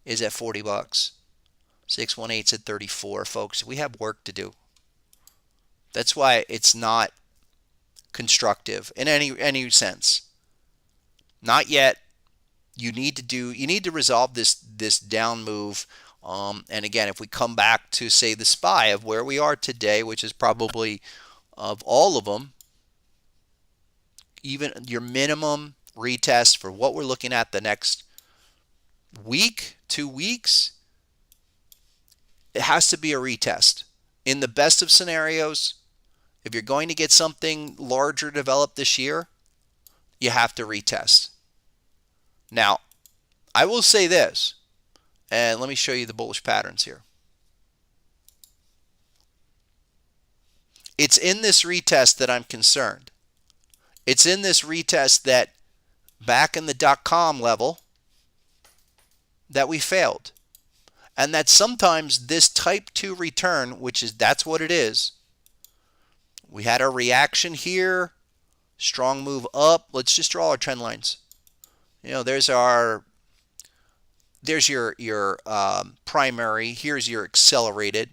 is at 40 bucks. 618's at 34, folks. We have work to do. That's why it's not constructive in any sense. Not yet. You need to resolve this down move. And again, if we come back to say the SPY of where we are today, which is probably of all of them, even your minimum retest for what we're looking at the next week, 2 weeks, it has to be a retest. In the best of scenarios, if you're going to get something larger developed this year, you have to retest. Now, I will say this, and let me show you the bullish patterns here. It's in this retest that I'm concerned. It's in this retest that back in the .com level that we failed. And that sometimes this type 2 return, that's what it is. We had a reaction here, strong move up. Let's just draw our trend lines. There's your primary. Here's your accelerated.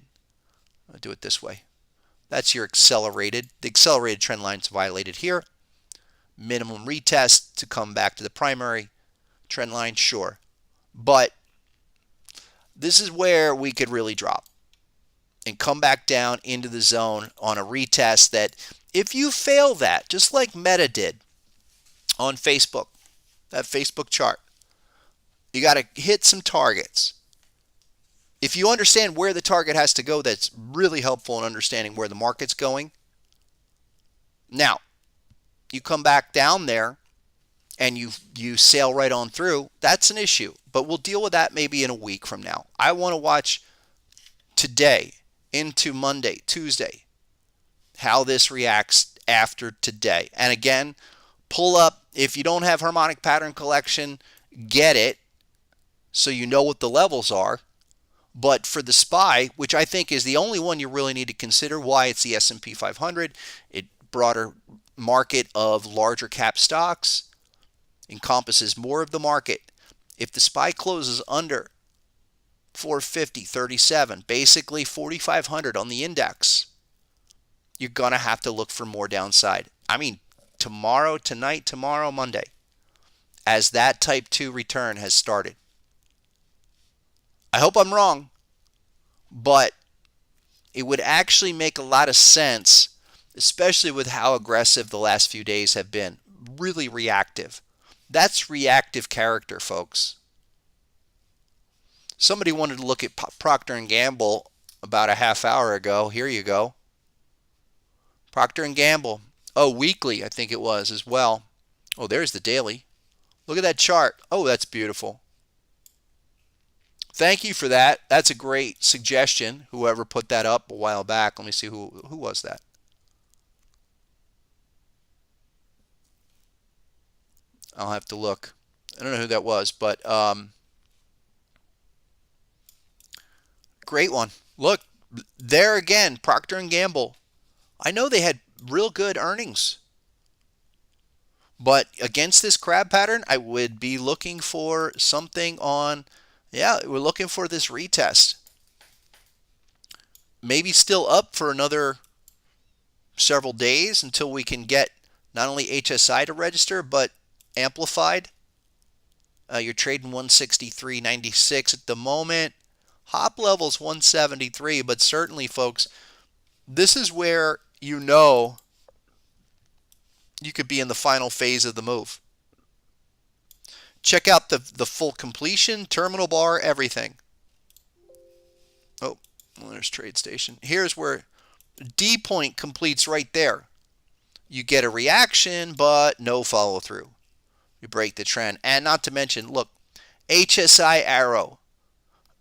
I'll do it this way. That's your accelerated. The accelerated trend line's violated here. Minimum retest to come back to the primary trend line, sure. But this is where we could really drop and come back down into the zone on a retest that if you fail that, just like Meta did on Facebook, that Facebook chart, you got to hit some targets. If you understand where the target has to go, that's really helpful in understanding where the market's going. Now, you come back down there and you sail right on through, that's an issue. But we'll deal with that maybe in a week from now. I want to watch today into Monday, Tuesday, how this reacts after today. And again, pull up, if you don't have harmonic pattern collection, get it so you know what the levels are. But for the SPY, which I think is the only one you really need to consider, why it's the S&P 500, it broader market of larger cap stocks, encompasses more of the market. If the SPY closes under 450.37, basically 4,500 on the index, you're going to have to look for more downside. I mean, tonight, Monday, as that type 2 return has started. I hope I'm wrong, but it would actually make a lot of sense, especially with how aggressive the last few days have been. Really reactive. That's reactive character, folks. Somebody wanted to look at Procter & Gamble about a half hour ago. Here you go. Procter & Gamble. Oh, weekly, I think it was as well. Oh, there's the daily. Look at that chart. Oh, that's beautiful. Thank you for that. That's a great suggestion. Whoever put that up a while back. Let me see who was that. I'll have to look. I don't know who that was, but great one. Look, there again, Procter & Gamble. I know they had real good earnings. But against this crab pattern, I would be looking for something on, yeah, we're looking for this retest. Maybe still up for another several days until we can get not only HSI to register, but amplified. You're trading 163.96 at the moment. Hop level's 173, but certainly, folks, this is where you know you could be in the final phase of the move. Check out the full completion, terminal bar, everything. Oh, well, there's TradeStation. Here's where D point completes right there. You get a reaction, but no follow through. You break the trend. And not to mention, look, HSI arrow,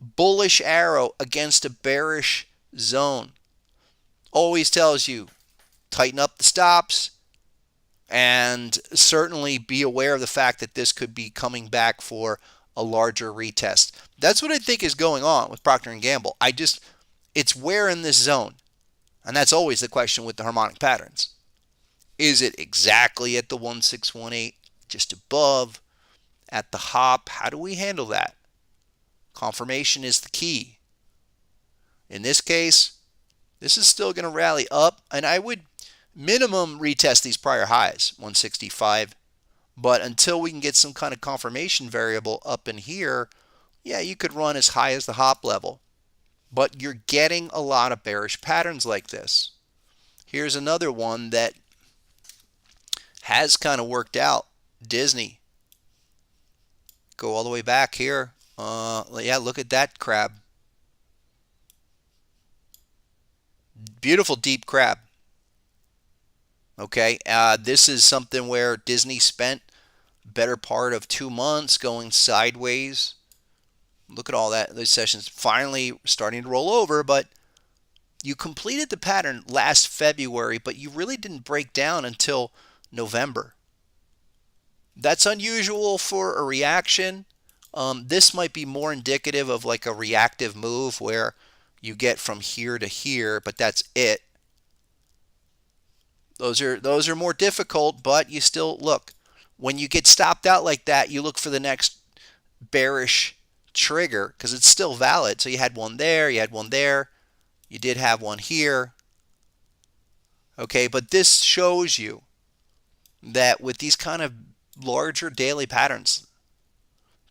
bullish arrow against a bearish zone. Always tells you, tighten up the stops, and certainly be aware of the fact that this could be coming back for a larger retest. That's what I think is going on with Procter & Gamble. It's where in this zone? And that's always the question with the harmonic patterns. Is it exactly at the 1618, just above, at the hop? How do we handle that? Confirmation is the key. In this case, this is still going to rally up, and I would minimum retest these prior highs, 165. But until we can get some kind of confirmation variable up in here, yeah, you could run as high as the hop level. But you're getting a lot of bearish patterns like this. Here's another one that has kind of worked out. Disney. Go all the way back here. Yeah, look at that crab. Beautiful deep crab. Okay, this is something where Disney spent better part of 2 months going sideways. Look at all that. Those sessions finally starting to roll over, but you completed the pattern last February, but you really didn't break down until November. That's unusual for a reaction. This might be more indicative of like a reactive move where you get from here to here, but that's it. Those are more difficult, but you still look. When you get stopped out like that, you look for the next bearish trigger because it's still valid. So you had one there, you had one there, you did have one here. Okay, but this shows you that with these kind of larger daily patterns,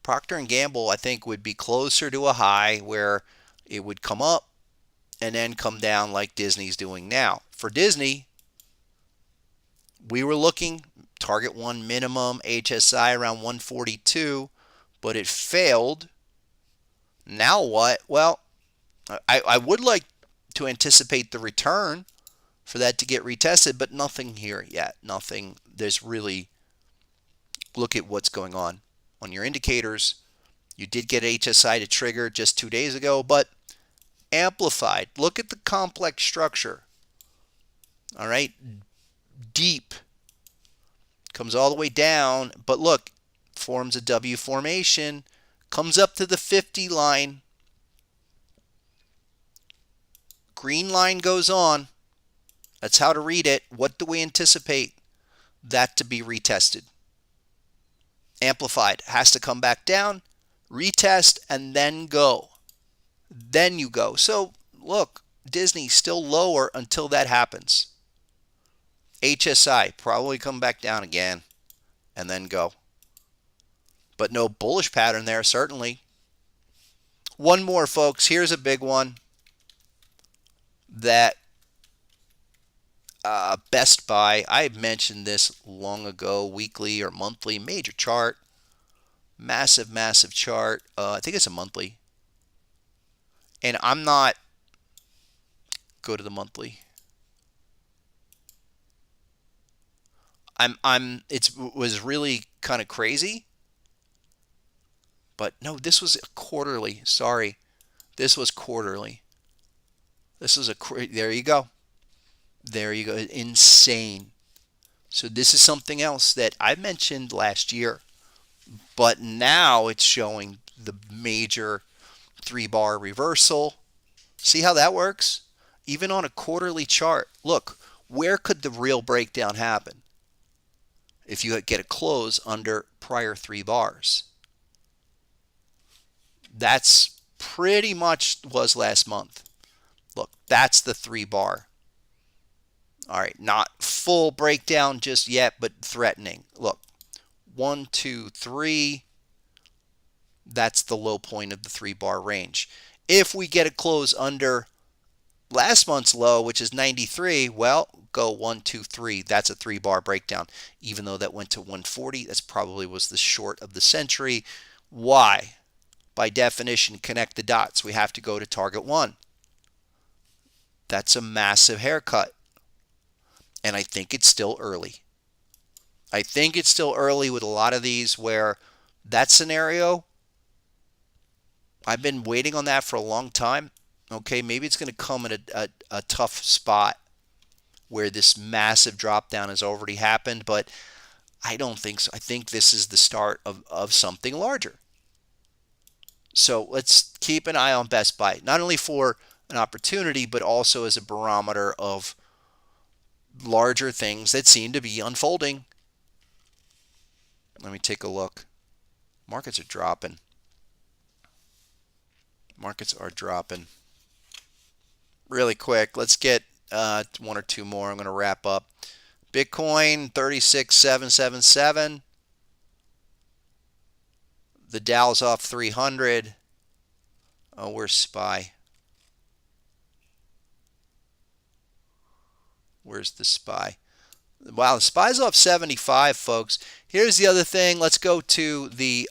Procter and Gamble, I think, would be closer to a high where it would come up and then come down like Disney's doing now. For Disney, we were looking target 1 minimum, HSI around 142, but it failed. Now what? Well, I would like to anticipate the return for that to get retested, but nothing here yet. Nothing. There's really, look at what's going on your indicators. You did get HSI to trigger just 2 days ago, but amplified. Look at the complex structure. All right. Deep. Comes all the way down, but look, forms a W formation, comes up to the 50 line. Green line goes on. That's how to read it. What do we anticipate? That to be retested. Amplified. Has to come back down, retest, and then go. Then you go. So look, Disney still lower until that happens. HSI probably come back down again and then go. But no bullish pattern there, certainly. One more, folks. Here's a big one that Best Buy, I mentioned this long ago, weekly or monthly, major chart. Massive, massive chart. I think it's a monthly. And I'm not, go to the monthly. It was really kind of crazy. But no, this was quarterly. Sorry. This was quarterly. This was there you go. There you go. Insane. So this is something else that I mentioned last year. But now it's showing the major 3-bar reversal. See how that works? Even on a quarterly chart. Look, where could the real breakdown happen? If you get a close under prior 3 bars. That's pretty much was last month. Look, that's the 3-bar. All right, not full breakdown just yet, but threatening. Look, 1, 2, 3. That's the low point of the 3-bar range. If we get a close under last month's low, which is 93, well, go 1, 2, 3. That's a 3-bar breakdown. Even though that went to 140, that's probably was the short of the century. Why? By definition, connect the dots. We have to go to target 1. That's a massive haircut. And I think it's still early. I think it's still early with a lot of these where that scenario, I've been waiting on that for a long time. Okay, maybe it's going to come at a tough spot where this massive drop down has already happened, but I don't think so. I think this is the start of something larger. So let's keep an eye on Best Buy, not only for an opportunity, but also as a barometer of larger things that seem to be unfolding. Let me take a look. Markets are dropping. Markets are dropping. Really quick, let's get 1 or 2 more. I'm going to wrap up. Bitcoin 36,777. The Dow's off 300. Oh, where's SPY? Where's the SPY? Wow, the SPY's off 75, folks. Here's the other thing. Let's go to the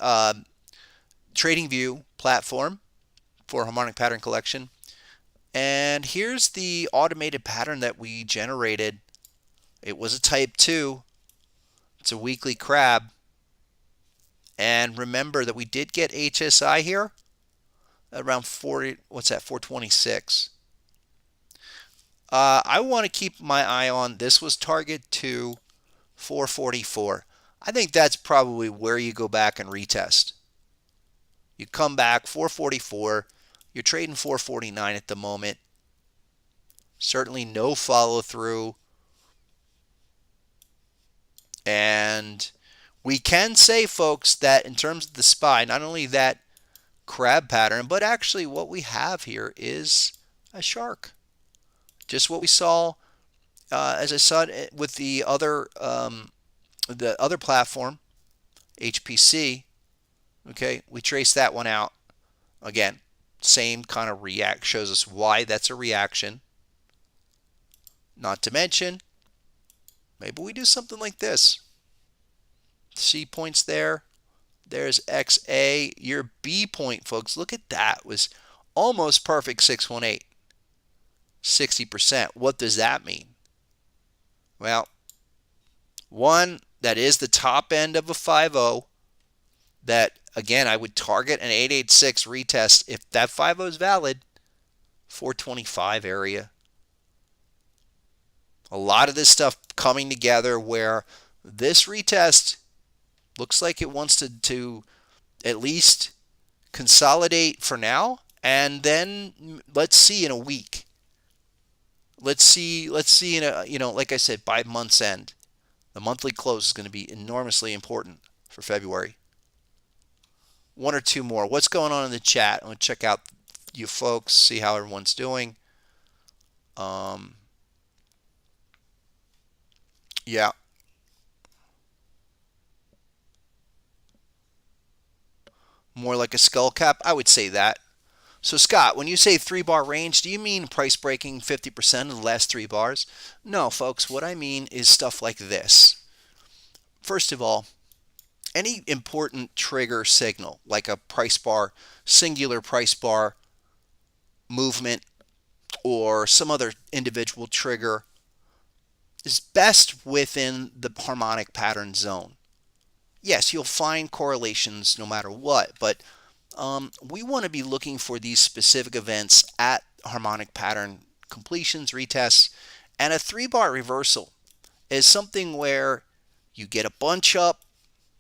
TradingView platform for Harmonic Pattern Collection. And here's the automated pattern that we generated. It was a type 2. It's a weekly crab. And remember that we did get HSI here around 40, what's that, 426. I want to keep my eye on, this was target 2, 444. I think that's probably where you go back and retest. You come back 444. You're trading 449 at the moment. Certainly no follow through. And We can say, folks, that in terms of the SPY, not only that crab pattern, but actually what we have here is a shark. Just what we saw, as I saw it with the other platform, HPC. Okay, we trace that one out. Again, same kind of react, shows us why that's a reaction. Not to mention, maybe we do something like this. C points there. There's XA. Your B point, folks, look at that. Was almost perfect 618. 60%. What does that mean? Well, one, that is the top end of a 5.0. That, again, I would target an 886 retest. If that 5.0 is valid, 425 area. A lot of this stuff coming together where this retest looks like it wants to at least consolidate for now, and then let's see in a week. Let's see in a, like I said, by month's end. The monthly close is going to be enormously important for February. One or two more. What's going on in the chat? I'm going to check out you folks, see how everyone's doing. Yeah. More like a skull cap? I would say that. So Scott, when you say 3-bar range, do you mean price breaking 50% of the last 3 bars? No, folks, what I mean is stuff like this. First of all, any important trigger signal, like a price bar, singular price bar movement, or some other individual trigger, is best within the harmonic pattern zone. Yes, you'll find correlations no matter what, but we want to be looking for these specific events at harmonic pattern completions, retests, and a 3-bar reversal is something where you get a bunch up.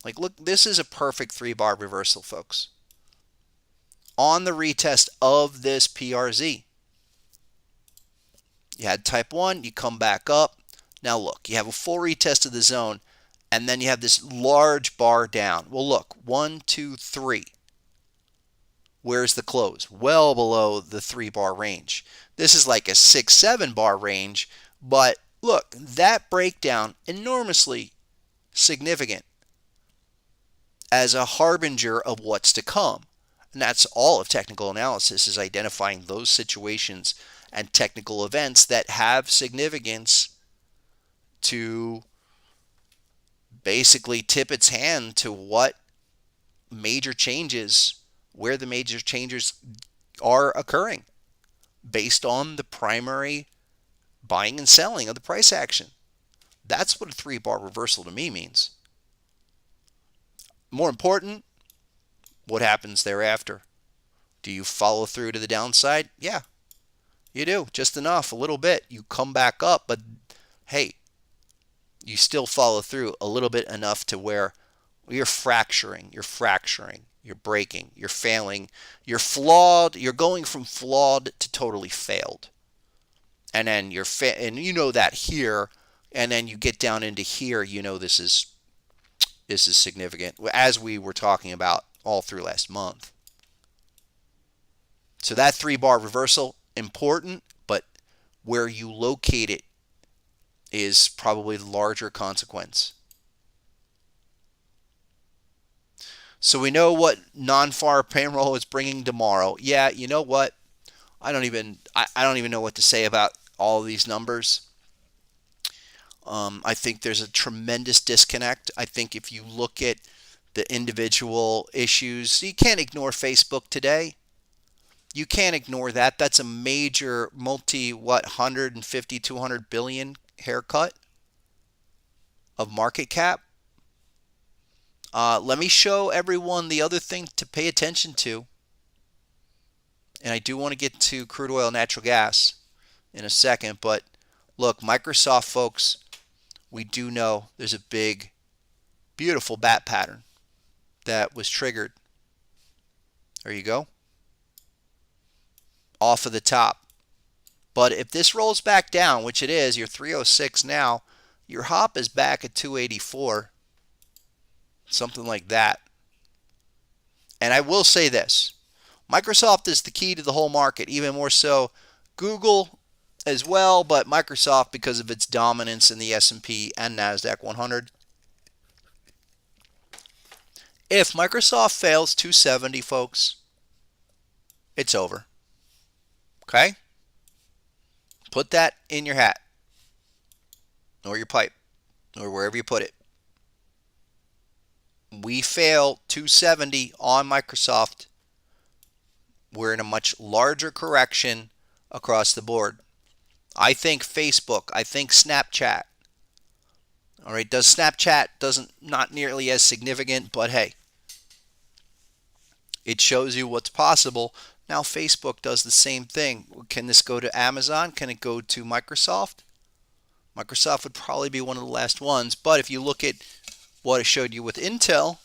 Like, look, this is a perfect 3-bar reversal, folks. On the retest of this PRZ. You had type 1, you come back up. Now look, you have a full retest of the zone, and then you have this large bar down. Well, look, 1, 2, 3. Where's the close? Well below the 3-bar range. This is like a 6, 7-bar range, but look, that breakdown enormously significant as a harbinger of what's to come. And that's all of technical analysis, is identifying those situations and technical events that have significance to basically tip its hand to what major changes, where the major changes are occurring based on the primary buying and selling of the price action. That's what a 3-bar reversal to me means. More important, what happens thereafter? Do you follow through to the downside? Yeah, you do. Just enough, a little bit. You come back up, but hey, you still follow through a little bit enough to where you're fracturing, you're breaking, you're failing, you're flawed, you're going from flawed to totally failed. And then and you know that here, and then you get down into here, you know this is significant, as we were talking about all through last month. So that 3-bar reversal, important, but where you locate it is probably the larger consequence. So we know what non-FAR payroll is bringing tomorrow. Yeah, you know what? I don't even know what to say about all of these numbers. I think there's a tremendous disconnect. I think if you look at the individual issues, you can't ignore Facebook today. You can't ignore that. That's a major 150, 200 billion haircut of market cap. Let me show everyone the other thing to pay attention to. And I do want to get to crude oil, natural gas in a second. But look, Microsoft, folks, we do know there's a big, beautiful bat pattern that was triggered. There you go. Off of the top. But if this rolls back down, which it is, you're 306 now, your hop is back at 284. something like that. And I will say this, Microsoft is the key to the whole market, even more so Google as well, but Microsoft because of its dominance in the S&P and NASDAQ 100. If Microsoft fails 270, folks, it's over. Okay? Put that in your hat or your pipe or wherever you put it. We fail 270 on Microsoft, we're in a much larger correction across the board. I think Facebook, I think Snapchat. All right, does Snapchat doesn't not nearly as significant, but hey, it shows you what's possible. Now Facebook does the same thing. Can this go to Amazon? Can it go to Microsoft? Microsoft would probably be one of the last ones, but if you look at what I showed you with Intel,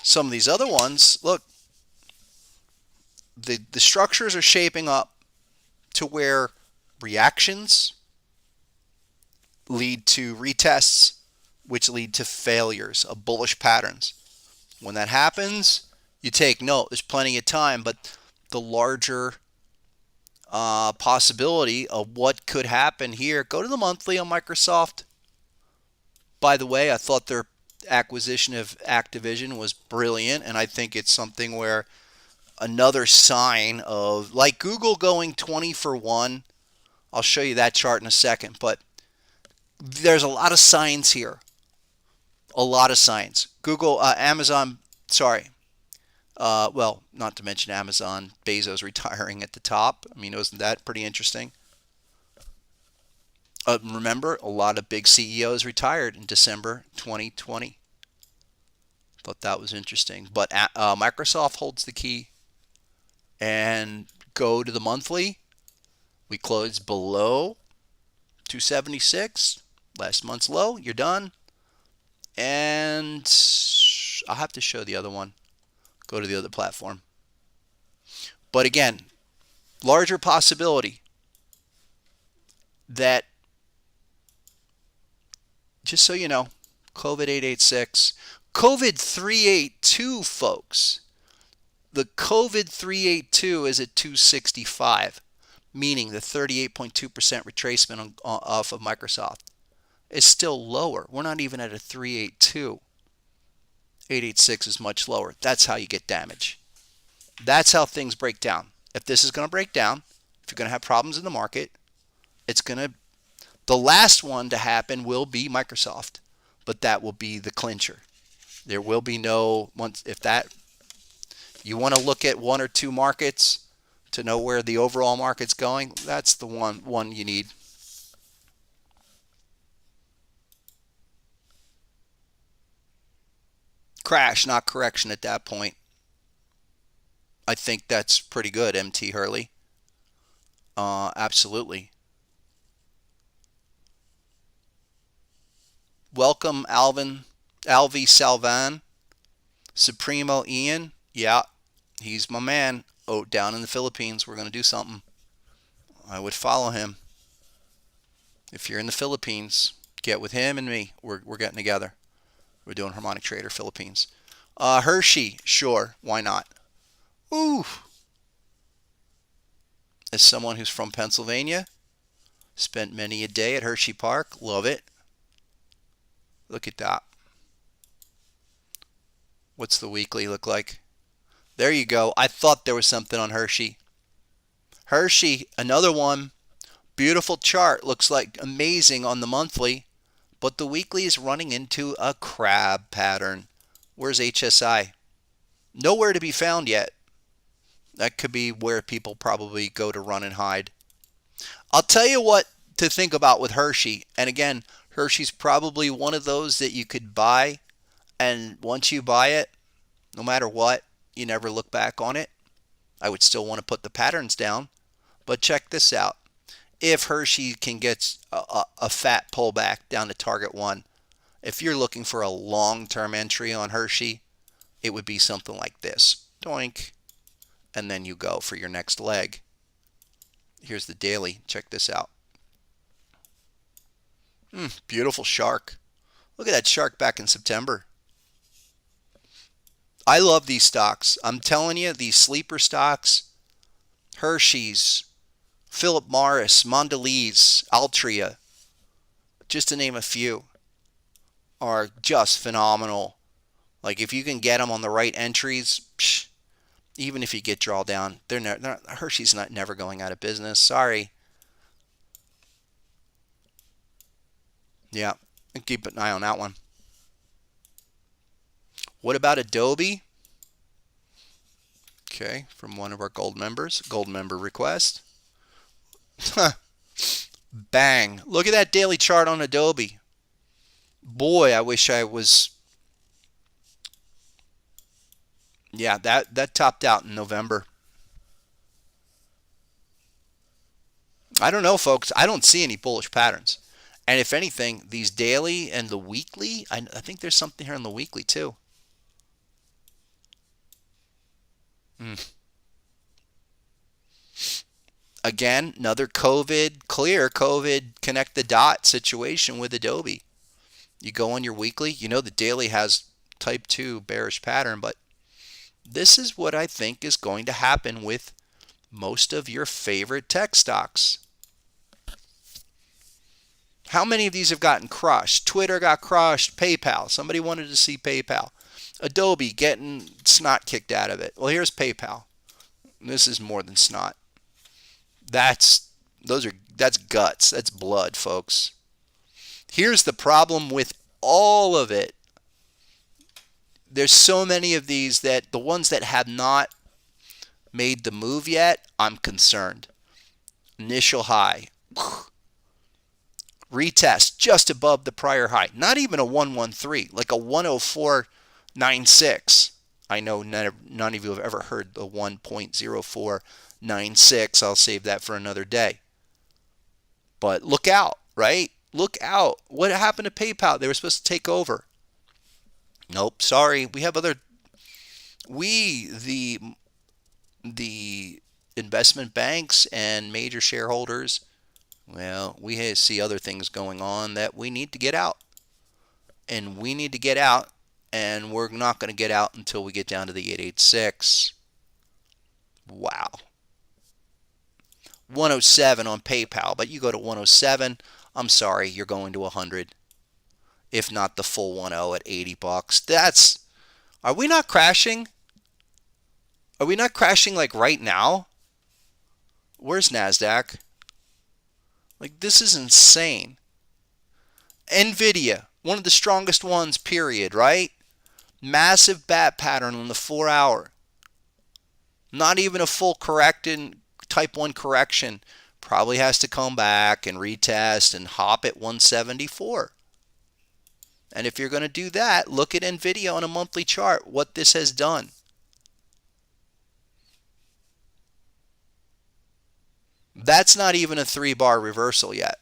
some of these other ones, look, the structures are shaping up to where reactions lead to retests, which lead to failures of bullish patterns. When that happens, you take note. There's plenty of time, but the larger possibility of what could happen here. Go to the monthly on Microsoft. By the way, I thought their acquisition of Activision was brilliant, and I think it's something where another sign of, like Google going 20 for 1. I'll show you that chart in a second, but there's a lot of signs here. A lot of signs. Amazon, sorry. Well, not to mention Amazon, Bezos retiring at the top. I mean, wasn't that pretty interesting? Remember, a lot of big CEOs retired in December 2020. Thought that was interesting. But Microsoft holds the key. And go to the monthly. We closed below 276. Last month's low. You're done. And I'll have to show the other one. Go to the other platform. But again, larger possibility that, just so you know, COVID 886, COVID 382, folks. The COVID 382 is at 265, meaning the 38.2% retracement off of Microsoft is still lower. We're not even at a 382. 886 is much lower. That's how you get damage. That's how things break down. If this is going to break down, if you're going to have problems in the market, the last one to happen will be Microsoft, but that will be the clincher. There will be no, if you want to look at one or two markets to know where the overall market's going, that's the one you need. Crash, not correction at that point. I think that's pretty good, MT Hurley. Absolutely. Welcome, Alvi Salvan. Supremo Ian. Yeah, he's my man. Oh, down in the Philippines. We're going to do something. I would follow him. If you're in the Philippines, get with him and me. We're getting together. We're doing Harmonic Trader Philippines. Hershey, sure. Why not? Ooh. As someone who's from Pennsylvania, spent many a day at Hershey Park. Love it. Look at that. What's the weekly look like? There you go. I thought there was something on Hershey. Hershey, another one. Beautiful chart. Looks like amazing on the monthly. But the weekly is running into a crab pattern. Where's HSI? Nowhere to be found yet. That could be where people probably go to run and hide. I'll tell you what to think about with Hershey. And again, Hershey's probably one of those that you could buy. And once you buy it, no matter what, you never look back on it. I would still want to put the patterns down. But check this out. If Hershey can get a fat pullback down to target 1, if you're looking for a long-term entry on Hershey, it would be something like this. Doink. And then you go for your next leg. Here's the daily. Check this out. Beautiful shark. Look at that shark back in September. I love these stocks. I'm telling you, these sleeper stocks, Hershey's, Philip Morris, Mondelez, Altria, just to name a few, are just phenomenal. Like if you can get them on the right entries, psh, even if you get drawdown, Hershey's not never going out of business. Sorry. Yeah, and keep an eye on that one. What about Adobe? Okay, from one of our gold members, gold member request. Bang. Look at that daily chart on Adobe. Boy, I wish I was. Yeah, that topped out in November. I don't know, folks. I don't see any bullish patterns. And if anything, these daily and the weekly, I think there's something here on the weekly too. Mm. Again, another COVID connect the dot situation with Adobe. You go on your weekly, you know the daily has type 2 bearish pattern, but this is what I think is going to happen with most of your favorite tech stocks. How many of these have gotten crushed? Twitter got crushed. PayPal. Somebody wanted to see PayPal. Adobe getting snot kicked out of it. Well, here's PayPal. This is more than snot. That's guts. That's blood, folks. Here's the problem with all of it. There's so many of these that the ones that have not made the move yet, I'm concerned. Initial high. Retest just above the prior high. Not even a 113, like a 104.96. I know none of you have ever heard the 1.0496. I'll save that for another day. But look out, right? Look out. What happened to PayPal? They were supposed to take over. Nope, sorry. The investment banks and major shareholders, well, we see other things going on that we need to get out. And we need to get out, and we're not going to get out until we get down to the 886. Wow. 107 on PayPal, but you go to 107, I'm sorry, you're going to 100. If not the full 10 at 80 bucks. Are we not crashing? Are we not crashing like right now? Where's NASDAQ? Like, this is insane. Nvidia, one of the strongest ones, period, right? Massive bat pattern on the 4 hour. Not even a full corrected type 1 correction. Probably has to come back and retest and hop at 174. And if you're going to do that, look at Nvidia on a monthly chart, what this has done. That's not even a 3-bar reversal yet.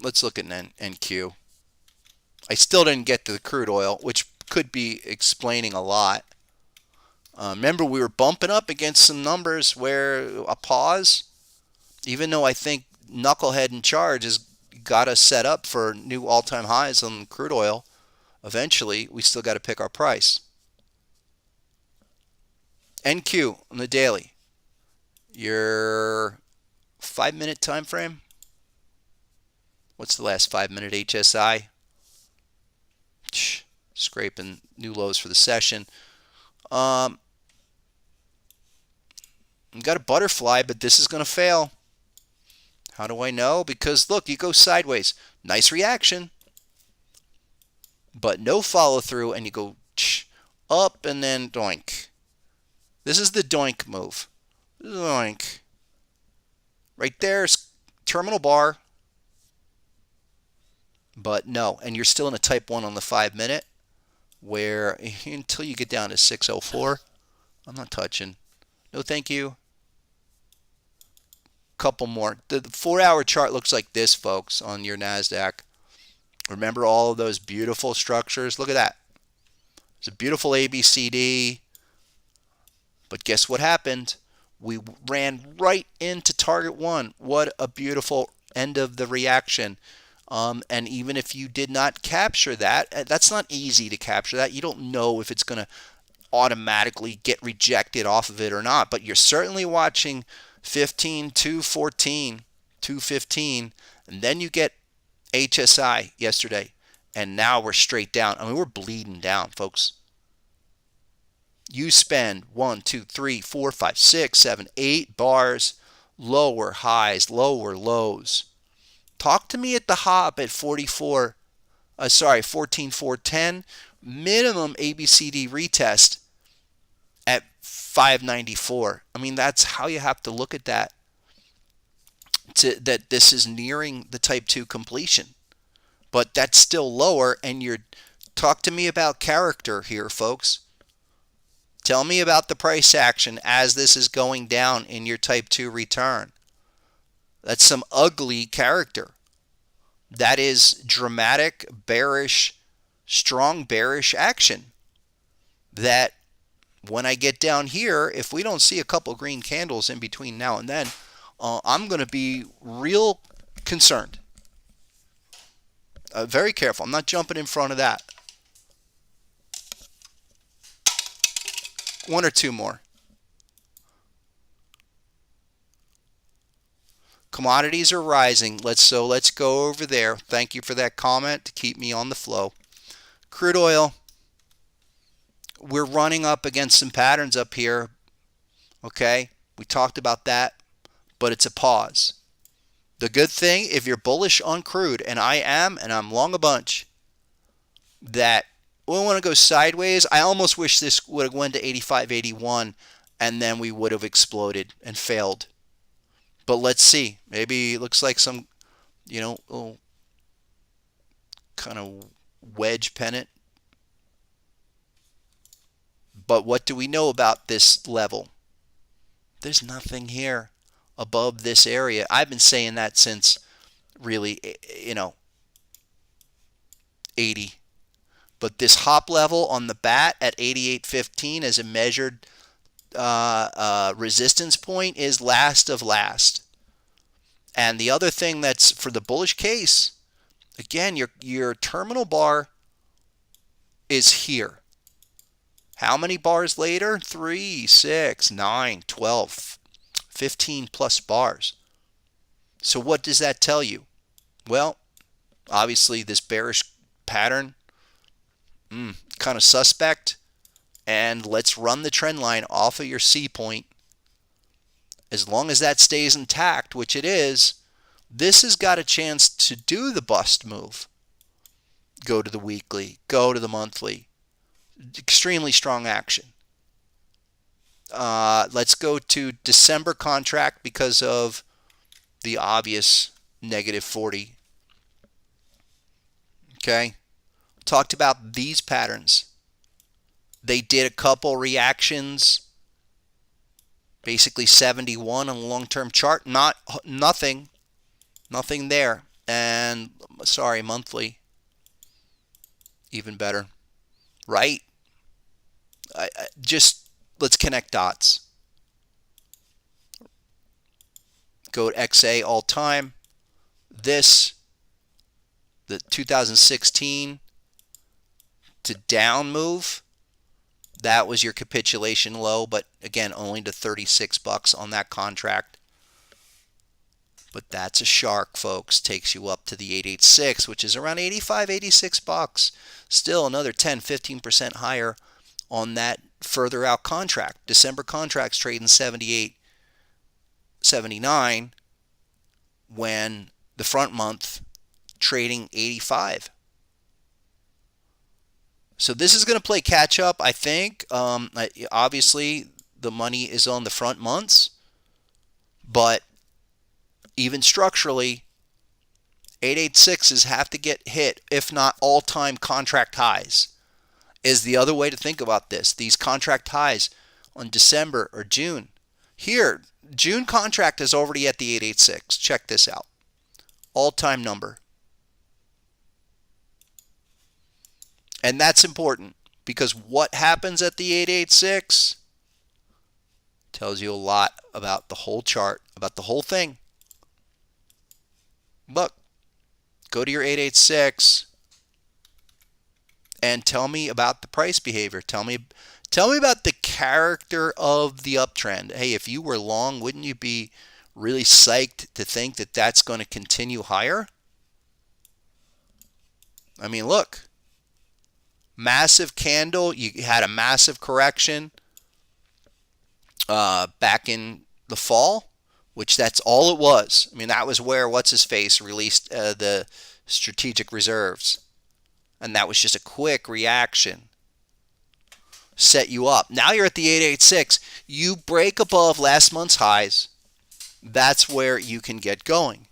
Let's look at NQ. I still didn't get to the crude oil, which could be explaining a lot. Remember, we were bumping up against some numbers where a pause, even though I think Knucklehead in charge has got us set up for new all-time highs on crude oil. Eventually, we still got to pick our price. NQ on the daily. Your 5-minute time frame. What's the last 5-minute HSI? Scraping new lows for the session. Got a butterfly, but this is going to fail. How do I know? Because look, you go sideways. Nice reaction. But no follow through, and you go up and then doink. This is the doink move. Doink. Right there's terminal bar. But no, and you're still in a type 1 on the 5-minute, where until you get down to 604, I'm not touching. No thank you. Couple more. The 4-hour chart looks like this, folks, on your NASDAQ. Remember all of those beautiful structures? Look at that. It's a beautiful ABCD. But guess what happened? We ran right into target 1. What a beautiful end of the reaction. And even if you did not capture that, that's not easy to capture that. You don't know if it's going to automatically get rejected off of it or not, but you're certainly watching 15, 214, 215, and then you get HSI yesterday, and now we're straight down. I mean, we're bleeding down, folks. You spend 1, 2, 3, 4, 5, 6, 7, 8 bars, lower highs, lower lows. Talk to me at the hop at 14,410, minimum ABCD retest at 594. I mean, that's how you have to look at that. That this is nearing the type 2 completion. But that's still lower, and talk to me about character here, folks. Tell me about the price action as this is going down in your type 2 return. That's some ugly character. That is dramatic, bearish, strong bearish action. That when I get down here, if we don't see a couple green candles in between now and then, I'm going to be real concerned. Very careful. I'm not jumping in front of that. One or two more. Commodities are rising. Let's go over there. Thank you for that comment to keep me on the flow. Crude oil. We're running up against some patterns up here. Okay, we talked about that, but it's a pause. The good thing, if you're bullish on crude, and I am, and I'm long a bunch, that we want to go sideways. I almost wish this would have went to 85, 81, and then we would have exploded and failed. But let's see. Maybe it looks like some, little kind of wedge pennant. But what do we know about this level? There's nothing here above this area. I've been saying that since really, 80. But this hop level on the bat at 88.15 as a measured resistance point is last of last. And the other thing that's for the bullish case, again, your terminal bar is here. How many bars later? 3, 6, 9, 12, 15 plus bars. So what does that tell you? Well, obviously this bearish pattern, kind of suspect. And let's run the trend line off of your C point. As long as that stays intact, which it is, this has got a chance to do the bust move. Go to the weekly, go to the monthly. Extremely strong action. Let's go to December contract because of the obvious negative 40. Okay. Talked about these patterns. They did a couple reactions. Basically 71 on the long-term chart. Nothing there. And sorry, monthly. Even better. Right? Just let's connect dots. Go to XA all time. The 2016 to down move, that was your capitulation low, but again, only to $36 on that contract. But that's a shark, folks. Takes you up to the 886, which is around 85, $86. Still another 10, 15% higher on that further out contract. December contracts trading 78, 79 when the front month trading 85. So this is going to play catch up, I think. Obviously, the money is on the front months, but even structurally, 886s have to get hit, if not all-time contract highs, is the other way to think about this. These contract highs on December or June. Here, June contract is already at the 886. Check this out. All-time number. And that's important because what happens at the 886 tells you a lot about the whole chart, about the whole thing. Look, Go to your 886 and tell me about the price behavior. Tell me about the character of the uptrend. Hey, if you were long, wouldn't you be really psyched to think that that's going to continue higher? I mean, look, massive candle. You had a massive correction back in the fall, which that's all it was. I mean, that was where what's-his-face released the strategic reserves. And that was just a quick reaction. Set you up. Now you're at the 886. You break above last month's highs. That's where you can get going.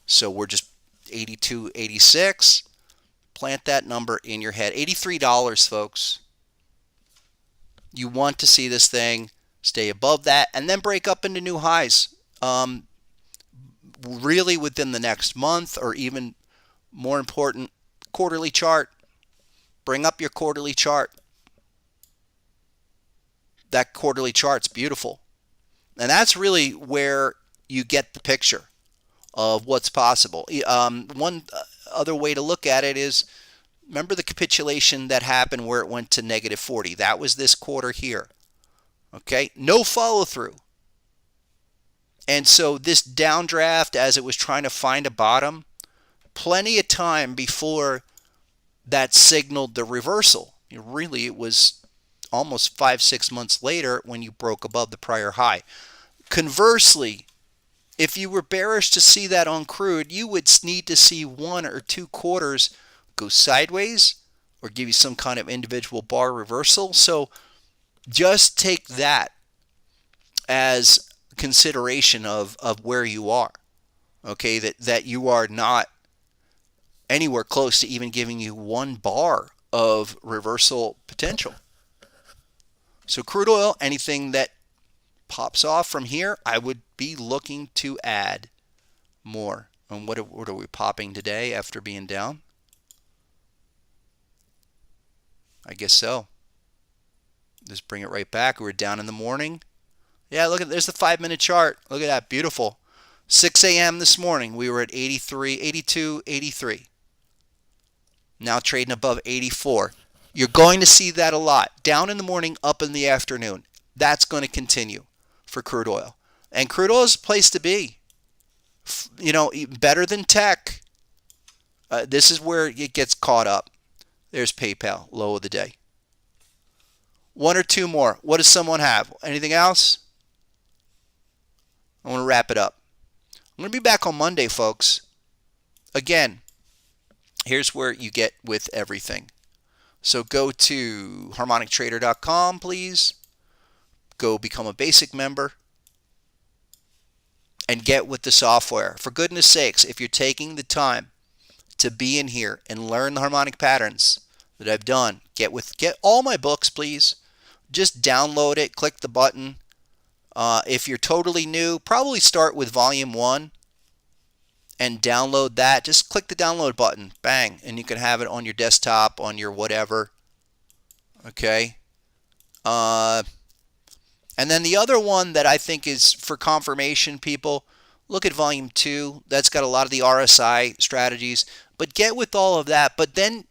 So we're just 82, 86. Plant that number in your head. $83, folks. You want to see this thing stay above that and then break up into new highs. Really within the next month, or even more important, quarterly chart. Bring up your quarterly chart. That quarterly chart's beautiful. And that's really where you get the picture of what's possible. One other way to look at it is, remember the capitulation that happened where it went to negative 40. That was this quarter here. Okay, no follow through. And so this downdraft, as it was trying to find a bottom, plenty of time before that signaled the reversal. Really, it was almost 5-6 months later when you broke above the prior high. Conversely, if you were bearish to see that on crude, you would need to see 1 or 2 quarters go sideways or give you some kind of individual bar reversal. So just take that as consideration of where you are. Okay, that you are not anywhere close to even giving you 1 bar of reversal potential. So crude oil, anything that pops off from here, I would be looking to add more. And what are we popping today after being down? I guess so. Just bring it right back. We were down in the morning. Yeah, look at, there's the 5-minute chart. Look at that, beautiful. 6 a.m. this morning, we were at 83, 82, 83. Now trading above 84. You're going to see that a lot. Down in the morning, up in the afternoon. That's going to continue for crude oil. And crude oil is a place to be. You know, better than tech. This is where it gets caught up. There's PayPal, low of the day. 1 or 2 more. What does someone have? Anything else? I want to wrap it up. I'm going to be back on Monday, folks. Again, here's where you get with everything. So go to harmonictrader.com, please. Go become a basic member and get with the software. For goodness sakes, if you're taking the time to be in here and learn the harmonic patterns that I've done, get all my books, please. Just download it, click the button. If you're totally new, probably start with volume 1 and download that. Just click the download button, bang, and you can have it on your desktop, on your whatever. Okay. And then the other one that I think is for confirmation, people, look at volume 2. That's got a lot of the RSI strategies, but get with all of that. But then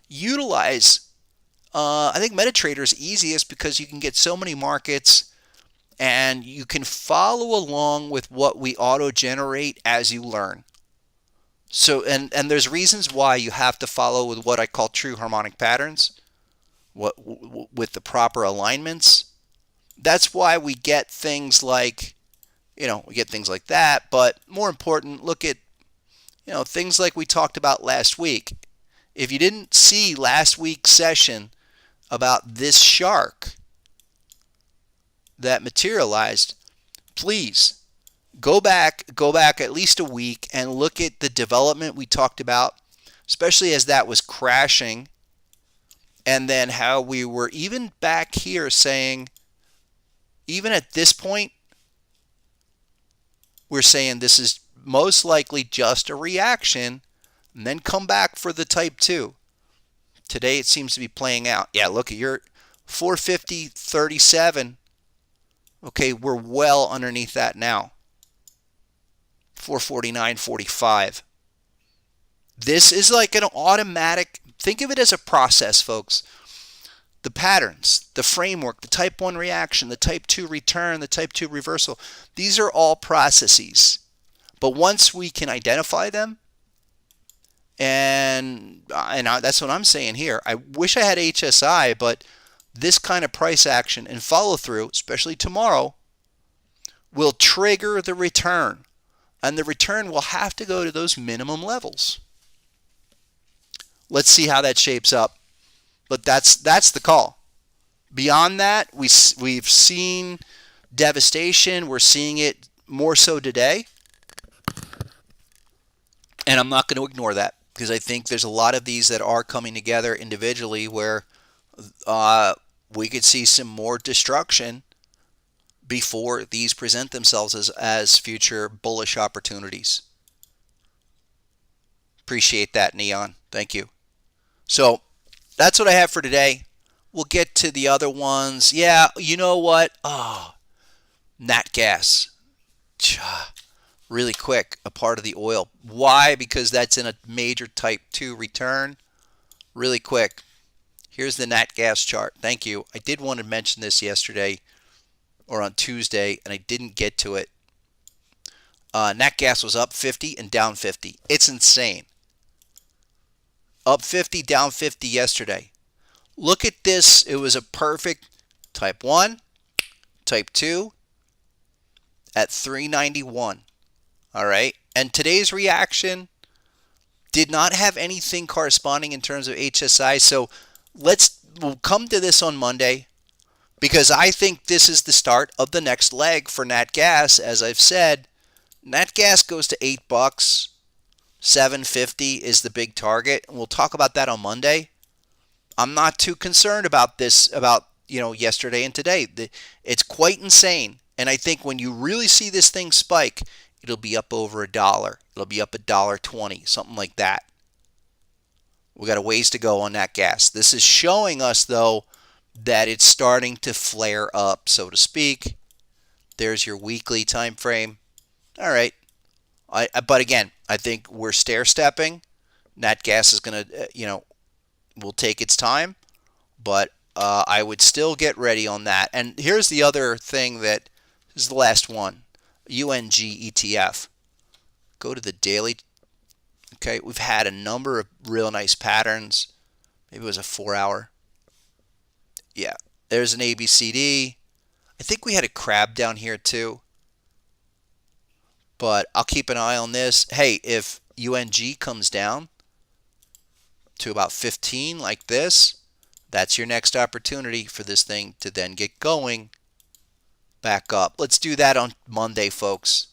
utilize, I think MetaTrader is easiest because you can get so many markets and you can follow along with what we auto-generate as you learn. So, and there's reasons why you have to follow with what I call true harmonic patterns, with the proper alignments. That's why we get things like, we get things like that. But more important, look at, things like we talked about last week. If you didn't see last week's session about this shark that materialized, please go back at least a week and look at the development we talked about, especially as that was crashing, and then how we were even back here saying, even at this point, we're saying this is most likely just a reaction, and then come back for the type 2. Today it seems to be playing out. Yeah, look at your 450.37. Okay, we're well underneath that now. 449.45. This is like an automatic, think of it as a process, folks. The patterns, the framework, the type 1 reaction, the type 2 return, the type 2 reversal, these are all processes. But once we can identify them, and that's what I'm saying here. I wish I had HSI, but this kind of price action and follow through, especially tomorrow, will trigger the return. And the return will have to go to those minimum levels. Let's see how that shapes up. But that's the call. Beyond that, we've seen devastation. We're seeing it more so today. And I'm not going to ignore that because I think there's a lot of these that are coming together individually where we could see some more destruction before these present themselves as future bullish opportunities. Appreciate that, Neon. Thank you. So that's what I have for today. We'll get to the other ones. Yeah, you know what? Oh, nat gas. Really quick, a part of the oil. Why? Because that's in a major type 2 return. Really quick. Here's the nat gas chart. Thank you. I did want to mention this yesterday or on Tuesday, and I didn't get to it. Nat gas was up 50 and down 50. It's insane. Up 50, down 50 yesterday. Look at this. It was a perfect type 1, type 2 at 391. All right. And today's reaction did not have anything corresponding in terms of HSI. So we'll come to this on Monday because I think this is the start of the next leg for nat gas. As I've said, nat gas goes to $8. 750 is the big target. And we'll talk about that on Monday. I'm not too concerned about this, about yesterday and today. It's quite insane. And I think when you really see this thing spike, it'll be up over $1. It'll be up $1.20, something like that. We got a ways to go on that gas. This is showing us, though, that it's starting to flare up, so to speak. There's your weekly time frame. All right. But again, I think we're stair-stepping. Nat gas is going to, will take its time. But I would still get ready on that. And here's the other thing this is the last one. UNG ETF. Go to the daily. Okay, we've had a number of real nice patterns. Maybe it was a 4-hour. Yeah, there's an ABCD. I think we had a crab down here too. But I'll keep an eye on this. Hey, if UNG comes down to about 15 like this, that's your next opportunity for this thing to then get going back up. Let's do that on Monday, folks.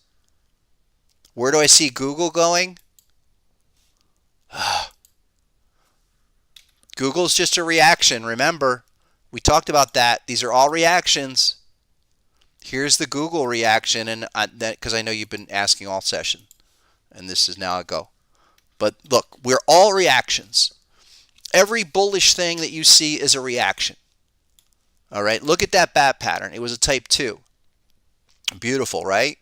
Where do I see Google going? Google's just a reaction. Remember, we talked about that. These are all reactions. Here's the Google reaction, and that because I know you've been asking all session, and this is now a go. But look, we're all reactions. Every bullish thing that you see is a reaction. All right, look at that bat pattern. It was a type 2. Beautiful, right?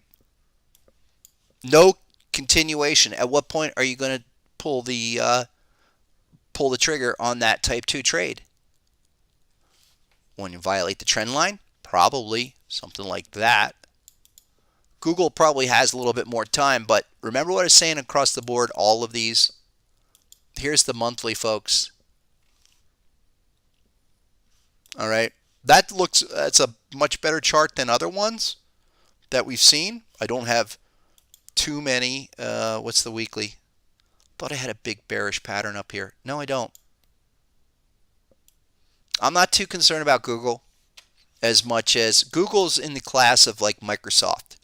No continuation. At what point are you going to pull the trigger on that type 2 trade? When you violate the trend line? Probably something like that. Google probably has a little bit more time, but remember what I was saying across the board, all of these. Here's the monthly, folks. All right. That's a much better chart than other ones that we've seen. I don't have too many. What's the weekly? Thought I had a big bearish pattern up here. No, I don't. I'm not too concerned about Google as much as Google's in the class of like Microsoft.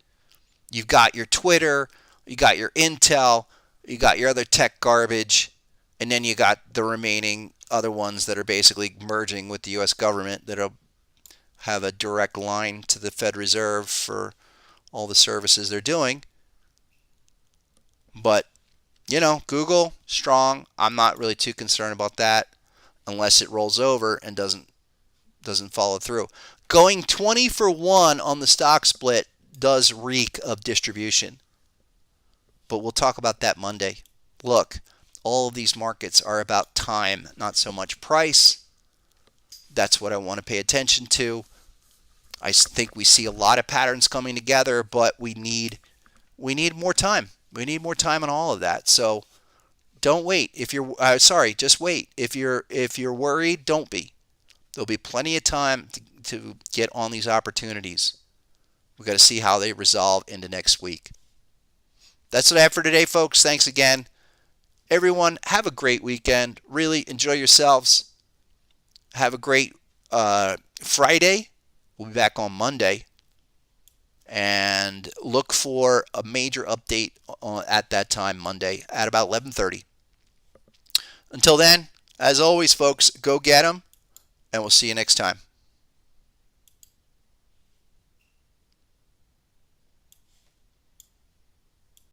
You've got your Twitter, you got your Intel, you got your other tech garbage, and then you got the remaining other ones that are basically merging with the U.S. government that'll have a direct line to the Fed Reserve for all the services they're doing. But, Google, strong. I'm not really too concerned about that unless it rolls over and doesn't follow through. Going 20 for 1 on the stock split does reek of distribution. But we'll talk about that Monday. Look, All of these markets are about time, not so much price. That's what I want to pay attention to. I think we see a lot of patterns coming together, but we need more time. We need more time on all of that. So don't wait. If you're just wait. If you're worried, don't be. There'll be plenty of time to get on these opportunities. We've got to see how they resolve into next week. That's what I have for today, folks. Thanks again. Everyone, have a great weekend. Really enjoy yourselves. Have a great Friday. We'll be back on Monday. And look for a major update at that time, Monday, at about 11:30. Until then, as always, folks, go get them, and we'll see you next time.